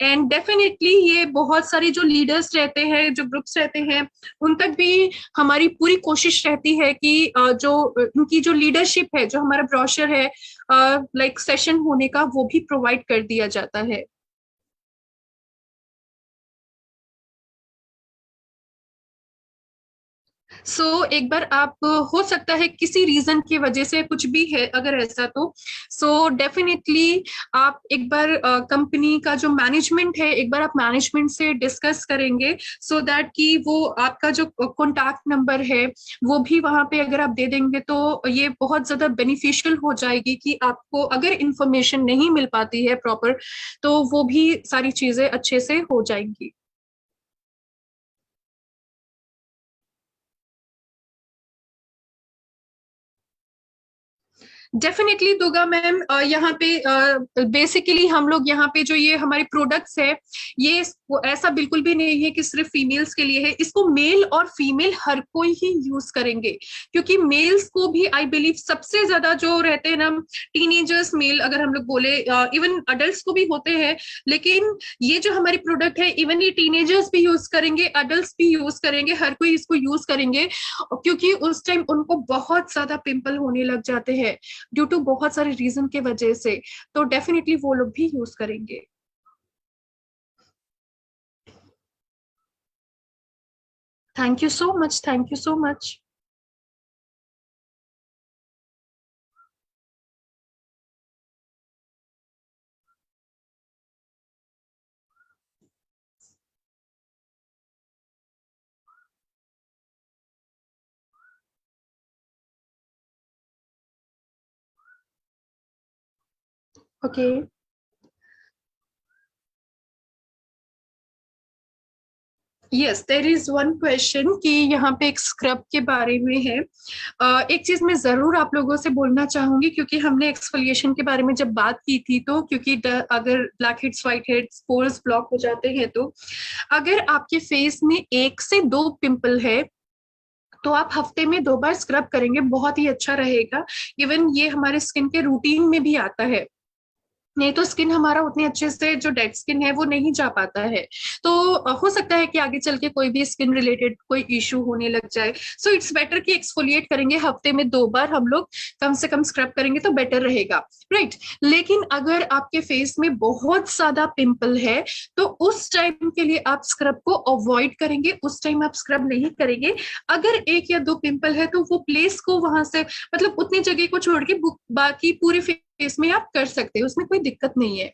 एंड डेफिनेटली ये बहुत सारे जो लीडर्स रहते हैं, जो ग्रुप्स रहते हैं, उन तक भी हमारी पूरी कोशिश रहती है कि जो उनकी जो लीडरशिप है, जो हमारा ब्रोशर है लाइक सेशन होने का, वो भी प्रोवाइड कर दिया जाता है। एक बार आप, हो सकता है किसी रीजन की वजह से कुछ भी है अगर ऐसा, तो डेफिनेटली आप एक बार कंपनी का जो मैनेजमेंट है, एक बार आप मैनेजमेंट से डिस्कस करेंगे, सो दैट कि वो आपका जो कॉन्टैक्ट नंबर है वो भी वहां पे अगर आप दे देंगे, तो ये बहुत ज्यादा बेनिफिशियल हो जाएगी कि आपको अगर इंफॉर्मेशन नहीं मिल पाती है प्रॉपर, तो वो भी सारी चीजें अच्छे से हो जाएंगी। डेफिनेटली दूंगा मैम। यहाँ पे बेसिकली हम लोग यहाँ पे जो ये हमारे प्रोडक्ट्स है, ये ऐसा बिल्कुल भी नहीं है कि सिर्फ फीमेल्स के लिए है। इसको मेल और फीमेल हर कोई ही यूज करेंगे, क्योंकि मेल्स को भी आई बिलीव सबसे ज्यादा जो रहते हैं ना, टीनेजर्स मेल अगर हम लोग बोले, इवन अडल्ट को भी होते हैं, लेकिन ये जो हमारी प्रोडक्ट है, इवन ये टीनेजर्स भी यूज करेंगे, अडल्ट भी यूज करेंगे, हर कोई इसको यूज करेंगे, क्योंकि उस टाइम उनको बहुत ज्यादा पिंपल होने लग जाते हैं ड्यू टू बहुत सारे रीजन के वजह से। तो डेफिनेटली वो लोग भी यूज करेंगे। Thank you so much, thank you so much. Okay, yes, there is one question कि यहाँ पे एक स्क्रब के बारे में है। एक चीज मैं जरूर आप लोगों से बोलना चाहूंगी, क्योंकि हमने एक्सफोलिएशन के बारे में जब बात की थी, तो क्योंकि अगर black heads, white heads, pores block हो जाते हैं, तो अगर आपके फेस में 1 से 2 पिंपल है, तो आप हफ्ते में 2 बार स्क्रब करेंगे, बहुत ही अच्छा रहेगा। इवन ये हमारे स्किन के रूटीन में भी आता है, नहीं तो स्किन हमारा उतने अच्छे से, जो डेड स्किन है वो नहीं जा पाता है। तो हो सकता है कि आगे चल के कोई भी स्किन रिलेटेड कोई इश्यू होने लग जाए। सो इट्स बेटर कि एक्सफोलिएट करेंगे हफ्ते में 2 बार, हम लोग कम से कम स्क्रब करेंगे तो बेटर रहेगा, राइट। लेकिन अगर आपके फेस में बहुत ज्यादा पिंपल है, तो उस टाइम के लिए आप स्क्रब को अवॉइड करेंगे, उस टाइम आप स्क्रब नहीं करेंगे। अगर 1 या 2 पिंपल है तो वो प्लेस को वहां से, मतलब उतनी जगह को छोड़ के बाकी पूरे फेस में आप कर सकते हो, उसमें कोई दिक्कत नहीं है।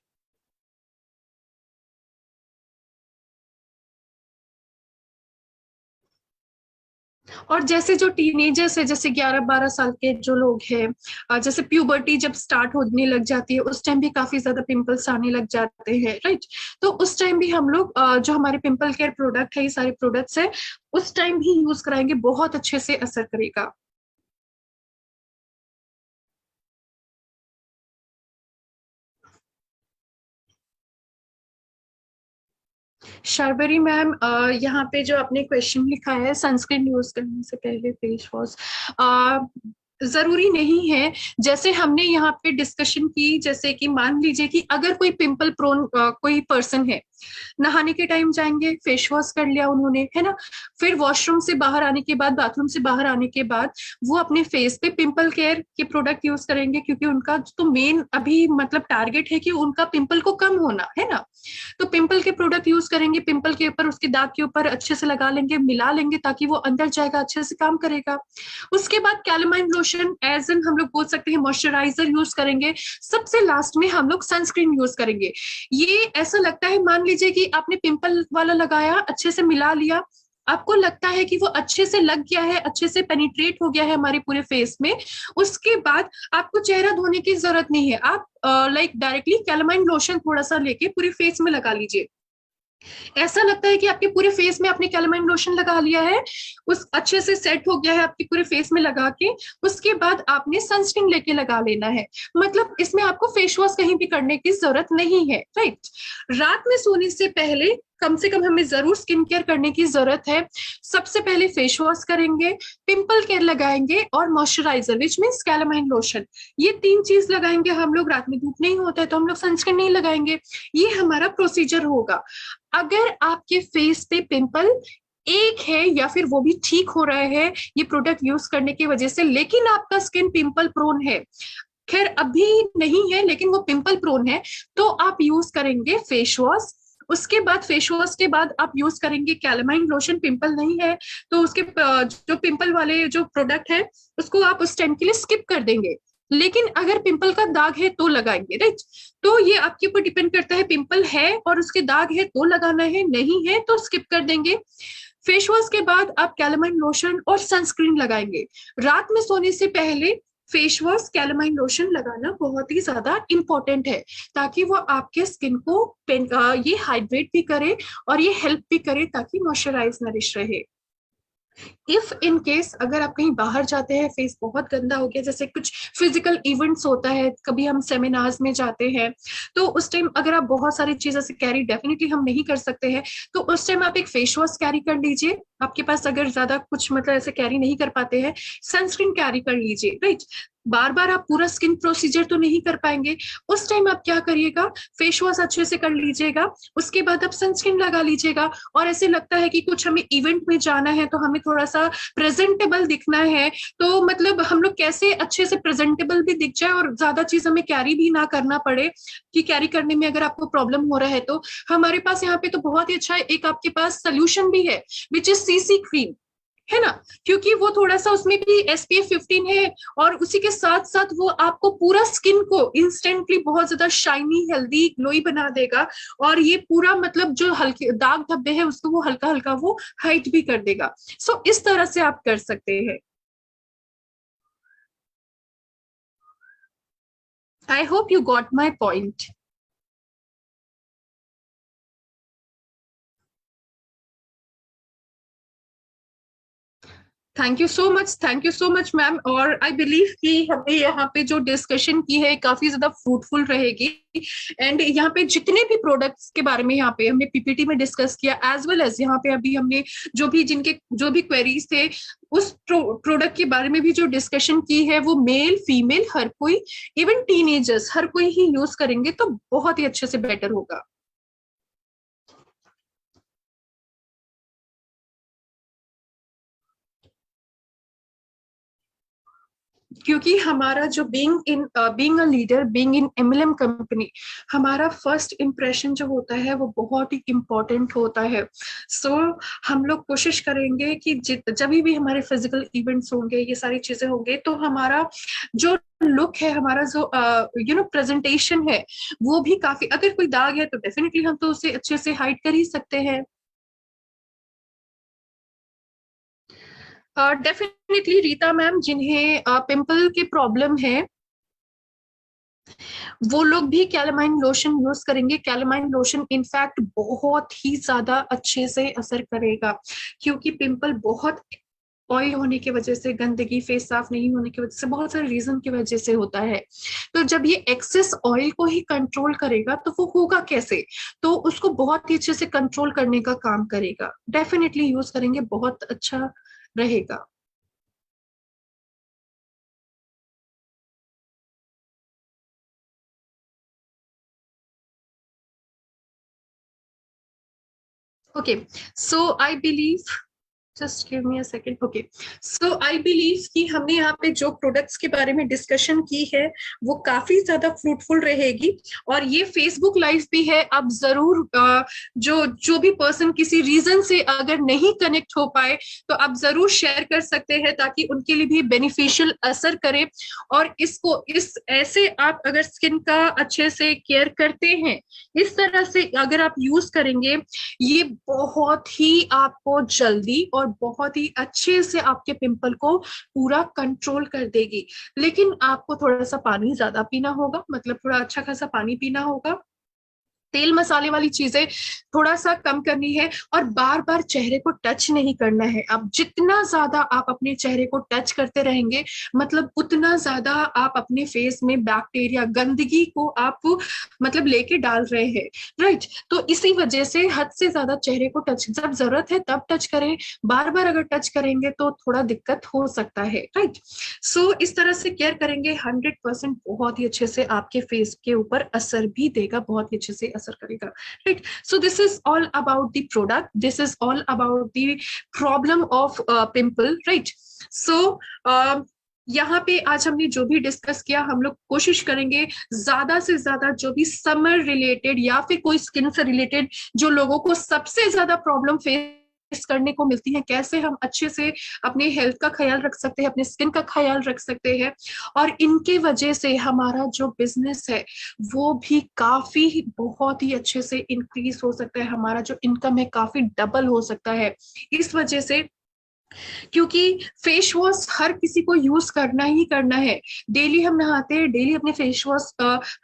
और जैसे जो टीनेजर्स है, जैसे 11-12 साल के जो लोग हैं, जैसे प्यूबर्टी जब स्टार्ट होने लग जाती है, उस टाइम भी काफी ज्यादा पिंपल्स आने लग जाते हैं, राइट। तो उस टाइम भी हम लोग जो हमारे पिंपल केयर प्रोडक्ट है, ये सारे प्रोडक्ट्स है, उस टाइम भी यूज कराएंगे, बहुत अच्छे से असर करेगा। शार्वरी मैम, यहाँ पे जो आपने क्वेश्चन लिखा है, सनस्क्रीन यूज करने से पहले फेस वॉश, जरूरी नहीं है। जैसे हमने यहाँ पे डिस्कशन की, जैसे कि मान लीजिए कि अगर कोई पिंपल प्रोन कोई पर्सन है, नहाने के टाइम जाएंगे, फेस वॉश कर लिया उन्होंने, है ना, फिर वॉशरूम से बाहर आने के बाद, बाथरूम से बाहर आने के बाद वो अपने फेस पे पिंपल केयर के प्रोडक्ट यूज करेंगे, क्योंकि उनका तो मेन अभी मतलब टारगेट है कि उनका पिंपल को कम होना है ना। तो पिंपल के प्रोडक्ट यूज करेंगे, पिंपल के ऊपर, उसके दाग के ऊपर अच्छे से लगा लेंगे, मिला लेंगे, ताकि वो अंदर जाएगा, अच्छे से काम करेगा। उसके बाद कैलेमाइन लोशन एज एन हम लोग बोल सकते हैं मॉइस्चराइजर यूज करेंगे। सबसे लास्ट में हम लोग सनस्क्रीन यूज करेंगे। ये ऐसा लगता है, मान लीजिए कि आपने पिंपल वाला लगाया, अच्छे से मिला लिया, आपको लगता है कि वो अच्छे से लग गया है, अच्छे से पेनिट्रेट हो गया है हमारे पूरे फेस में, उसके बाद आपको चेहरा धोने की जरूरत नहीं है। आप लाइक डायरेक्टली कैलामाइन लोशन थोड़ा सा लेके पूरे फेस में लगा लीजिए। ऐसा लगता है कि आपके पूरे फेस में आपने कैलामाइन लोशन लगा लिया है, उस अच्छे से सेट हो गया है आपके पूरे फेस में लगा के, उसके बाद आपने सनस्क्रीन लेके लगा लेना है। मतलब इसमें आपको फेस वॉश कहीं भी करने की जरूरत नहीं है, राइट। रात में सोने से पहले कम से कम हमें जरूर स्किन केयर करने की जरूरत है। सबसे पहले फेस वॉश करेंगे, पिंपल केयर लगाएंगे, और moisturiser which means calamine lotion. ये 3 चीज लगाएंगे हम लोग। रात में धूप नहीं होता है तो हम लोग सनस्क्रीन नहीं लगाएंगे। ये हमारा प्रोसीजर होगा। अगर आपके फेस पे पिंपल एक है, या फिर वो भी ठीक हो रहा है ये प्रोडक्ट यूज करने की वजह से, लेकिन आपका स्किन पिंपल प्रोन है, खैर अभी नहीं है लेकिन वो पिंपल प्रोन है, तो आप यूज करेंगे फेस वॉश। उसके बाद फेस वॉश के बाद आप यूज करेंगे कैलामाइन लोशन। पिंपल नहीं है तो उसके जो पिंपल वाले जो प्रोडक्ट है, उसको आप उस टाइम के लिए स्किप कर देंगे। लेकिन अगर पिंपल का दाग है तो लगाएंगे, राइट। तो ये आपके ऊपर डिपेंड करता है, पिंपल है और उसके दाग है तो लगाना है, नहीं है तो स्किप कर देंगे। फेस वॉश के बाद आप कैलामाइन लोशन और सनस्क्रीन लगाएंगे। रात में सोने से पहले फेस वॉश, कैलामाइन लोशन लगाना बहुत ही ज्यादा इंपॉर्टेंट है, ताकि वो आपके स्किन को ये हाइड्रेट भी करे और ये हेल्प भी करे, ताकि मॉइस्चराइज नरिश रहे। इफ इन केस अगर आप कहीं बाहर जाते हैं, फेस बहुत गंदा हो गया, जैसे कुछ फिजिकल इवेंट्स होता है, कभी हम सेमिनार्स में जाते हैं, तो उस टाइम अगर आप बहुत सारी चीजें से कैरी डेफिनेटली हम नहीं कर सकते हैं, तो उस टाइम आप एक फेस वॉश कैरी कर लीजिए। आपके पास अगर ज्यादा कुछ मतलब ऐसे कैरी नहीं कर पाते हैं, सनस्क्रीन कैरी कर लीजिए, राइट। बार बार आप पूरा स्किन प्रोसीजर तो नहीं कर पाएंगे, उस टाइम आप क्या करिएगा, फेस वॉश अच्छे से कर लीजिएगा, उसके बाद आप सनस्क्रीन लगा लीजिएगा। और ऐसे लगता है कि कुछ हमें इवेंट में जाना है तो हमें थोड़ा सा प्रेजेंटेबल दिखना है, तो मतलब हम लोग कैसे अच्छे से प्रेजेंटेबल भी दिख जाए और ज्यादा चीज हमें कैरी भी ना करना पड़े, कि कैरी करने में अगर आपको प्रॉब्लम हो रहा है तो हमारे पास यहाँ पे तो बहुत ही अच्छा एक आपके पास सोल्यूशन भी है, विच इज सीसी क्रीम, है ना। क्योंकि वो थोड़ा सा उसमें भी SPF 15 है, और उसी के साथ साथ वो आपको पूरा स्किन को इंस्टेंटली बहुत ज्यादा शाइनी, हेल्दी, ग्लोई बना देगा। और ये पूरा मतलब जो हल्के दाग धब्बे हैं उसको वो हल्का हल्का वो हाइट भी कर देगा। सो इस तरह से आप कर सकते हैं। I hope you got my point. Thank you so much ma'am. और आई बिलीव कि हमने यहाँ पे जो डिस्कशन की है काफी ज्यादा फ्रूटफुल रहेगी। एंड यहाँ पे जितने भी प्रोडक्ट्स के बारे में यहाँ पे हमने पीपीटी में डिस्कस किया, एज वेल एज यहाँ पे अभी हमने जो भी क्वेरीज थे उस प्रोडक्ट के बारे में भी जो डिस्कशन की है, वो मेल फीमेल हर कोई, इवन टीनेजर्स हर कोई ही यूज करेंगे तो बहुत ही अच्छे से बेटर होगा। क्योंकि हमारा जो being a leader, being in MLM company, हमारा फर्स्ट इम्प्रेशन जो होता है वो बहुत ही इम्पोर्टेंट होता है। सो हम लोग कोशिश करेंगे कि जब भी हमारे फिजिकल इवेंट्स होंगे, ये सारी चीजें होंगे, तो हमारा जो लुक है, हमारा जो प्रेजेंटेशन है, वो भी काफी, अगर कोई दाग है तो डेफिनेटली हम तो उसे अच्छे से हाइड कर ही सकते हैं। डेफिनेटली रीता मैम, जिन्हें पिंपल की प्रॉब्लम है, वो लोग भी कैलामाइन लोशन यूज करेंगे। कैलामाइन लोशन इनफैक्ट बहुत ही ज्यादा अच्छे से असर करेगा, क्योंकि पिंपल बहुत ऑयल होने की वजह से, गंदगी, फेस साफ नहीं होने की वजह से, बहुत सारे रीजन की वजह से होता है। तो जब ये एक्सेस ऑयल को ही कंट्रोल करेगा तो वो होगा कैसे, तो उसको बहुत ही अच्छे से कंट्रोल करने का काम करेगा। डेफिनेटली यूज करेंगे, बहुत अच्छा रहेगा। Okay, so I believe, just give me a second. Okay, so I believe कि हमने यहाँ पे जो प्रोडक्ट्स के बारे में डिस्कशन की है वो काफी ज्यादा फ्रूटफुल रहेगी। और ये फेसबुक लाइव भी है, आप जरूर जो जो भी पर्सन किसी रीजन से अगर नहीं कनेक्ट हो पाए तो आप जरूर शेयर कर सकते हैं, ताकि उनके लिए भी बेनिफिशियल असर करे। और इसको इस ऐसे आप अगर स्किन का अच्छे से केयर करते हैं, इस तरह से अगर आप यूज करेंगे, ये बहुत ही आपको जल्दी और बहुत ही अच्छे से आपके पिंपल को पूरा कंट्रोल कर देगी। लेकिन आपको थोड़ा सा पानी ज्यादा पीना होगा, मतलब थोड़ा अच्छा खासा पानी पीना होगा। तेल मसाले वाली चीजें थोड़ा सा कम करनी है, और बार बार चेहरे को टच नहीं करना है। अब जितना ज्यादा आप अपने चेहरे को टच करते रहेंगे, मतलब उतना ज्यादा आप अपने फेस में बैक्टीरिया, गंदगी को आप मतलब लेके डाल रहे हैं, राइट। तो इसी वजह से हद से ज्यादा चेहरे को टच, जब जरूरत है तब टच करें। बार बार अगर टच करेंगे तो थोड़ा दिक्कत हो सकता है, राइट। सो इस तरह से केयर करेंगे, 100% बहुत ही अच्छे से आपके फेस के ऊपर असर भी देगा, बहुत ही अच्छे से असर करेगा, right. So this is all about the product, this is all about the problem of pimple, right. So यहाँ पे आज हमने जो भी डिस्कस किया, हम लोग कोशिश करेंगे ज्यादा से ज्यादा जो भी समर रिलेटेड या फिर कोई स्किन से रिलेटेड जो लोगों को सबसे ज्यादा प्रॉब्लम फेस करने को मिलती है, कैसे हम अच्छे से अपने हेल्थ का ख्याल रख सकते हैं, अपने स्किन का ख्याल रख सकते हैं, और इनके वजह से हमारा जो बिजनेस है वो भी काफी बहुत ही अच्छे से इंक्रीज हो सकता है, हमारा जो इनकम है काफी डबल हो सकता है इस वजह से। क्योंकि फेस वॉश हर किसी को यूज करना ही करना है। डेली हम नहाते हैं, डेली अपने फेस वॉश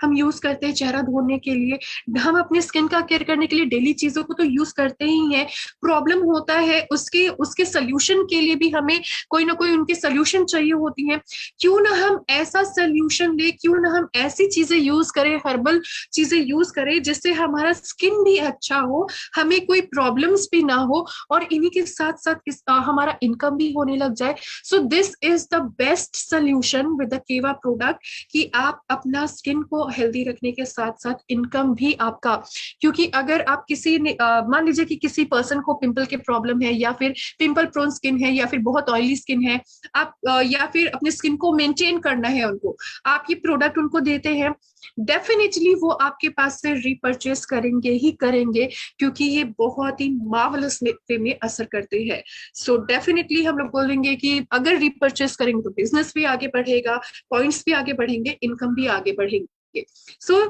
हम यूज करते हैं चेहरा धोने के लिए, हम अपने स्किन का केयर करने के लिए डेली चीजों को तो यूज करते ही हैं। प्रॉब्लम होता है उसके उसके सोल्यूशन के लिए भी हमें कोई ना कोई उनके सोल्यूशन चाहिए होती हैं। क्यों ना हम ऐसा सोल्यूशन ले, क्यों ना हम ऐसी चीजें यूज करें, हर्बल चीजें यूज करें जिससे हमारा स्किन भी अच्छा हो, हमें कोई प्रॉब्लम्स भी ना हो, और इन्हीं के साथ साथ हमारा इनकम भी होने लग जाए। सो this is the best solution with the केवा प्रोडक्ट, कि आप अपना स्किन को हेल्दी रखने के साथ साथ इनकम भी आपका। क्योंकि अगर आप किसी ने मान लीजिए कि किसी पर्सन को पिंपल की प्रॉब्लम है, या फिर पिंपल प्रोन स्किन है, या फिर बहुत ऑयली स्किन है, आप या फिर अपने स्किन को मेंटेन करना है उनको, आप ये प्रोडक्ट उनको देते हैं, डेफिनेटली वो आपके पास से रीपरचेस करेंगे ही करेंगे, क्योंकि ये बहुत ही मार्वलस वे में असर करते हैं। सो डेफिनेटली हम लोग बोलेंगे कि अगर रीपरचेस करेंगे तो बिजनेस भी आगे बढ़ेगा, पॉइंट्स भी आगे बढ़ेंगे, इनकम भी आगे बढ़ेंगे। So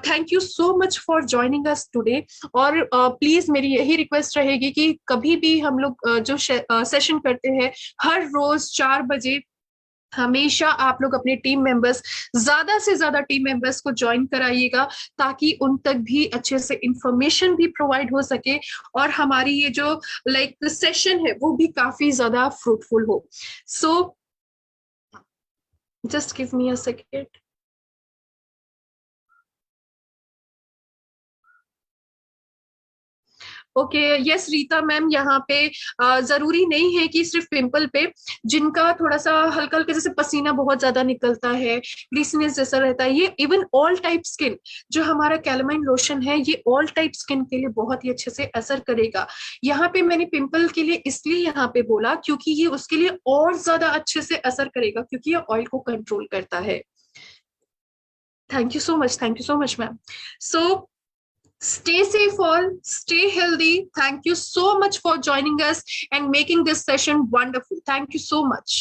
thank you so much for joining us today. और प्लीज मेरी यही रिक्वेस्ट रहेगी कि कभी भी हम लोग जो सेशन करते हैं हर रोज 4 बजे हमेशा आप लोग अपने टीम मेंबर्स, ज्यादा से ज्यादा टीम मेंबर्स को ज्वाइन कराइएगा, ताकि उन तक भी अच्छे से इंफॉर्मेशन भी प्रोवाइड हो सके, और हमारी ये जो लाइक सेशन है वो भी काफी ज्यादा फ्रूटफुल हो. So just give me a second. Okay, yes Rita ma'am, यहाँ पे जरूरी नहीं है कि सिर्फ पिंपल पे, जिनका थोड़ा सा हल्का हल्का जैसे पसीना बहुत ज्यादा निकलता है, ग्रीसीनेस जैसा रहता है, ये इवन ऑल टाइप स्किन, जो हमारा कैलामाइन लोशन है ये ऑल टाइप स्किन के लिए बहुत ही अच्छे से असर करेगा. यहाँ पे मैंने पिंपल के लिए इसलिए यहाँ पे बोला क्योंकि ये उसके लिए और ज्यादा अच्छे से असर करेगा, क्योंकि ये ऑयल को कंट्रोल करता है. Thank you so much, thank you so much ma'am. So stay safe all, stay healthy. Thank you so much for joining us and making this session wonderful. Thank you so much.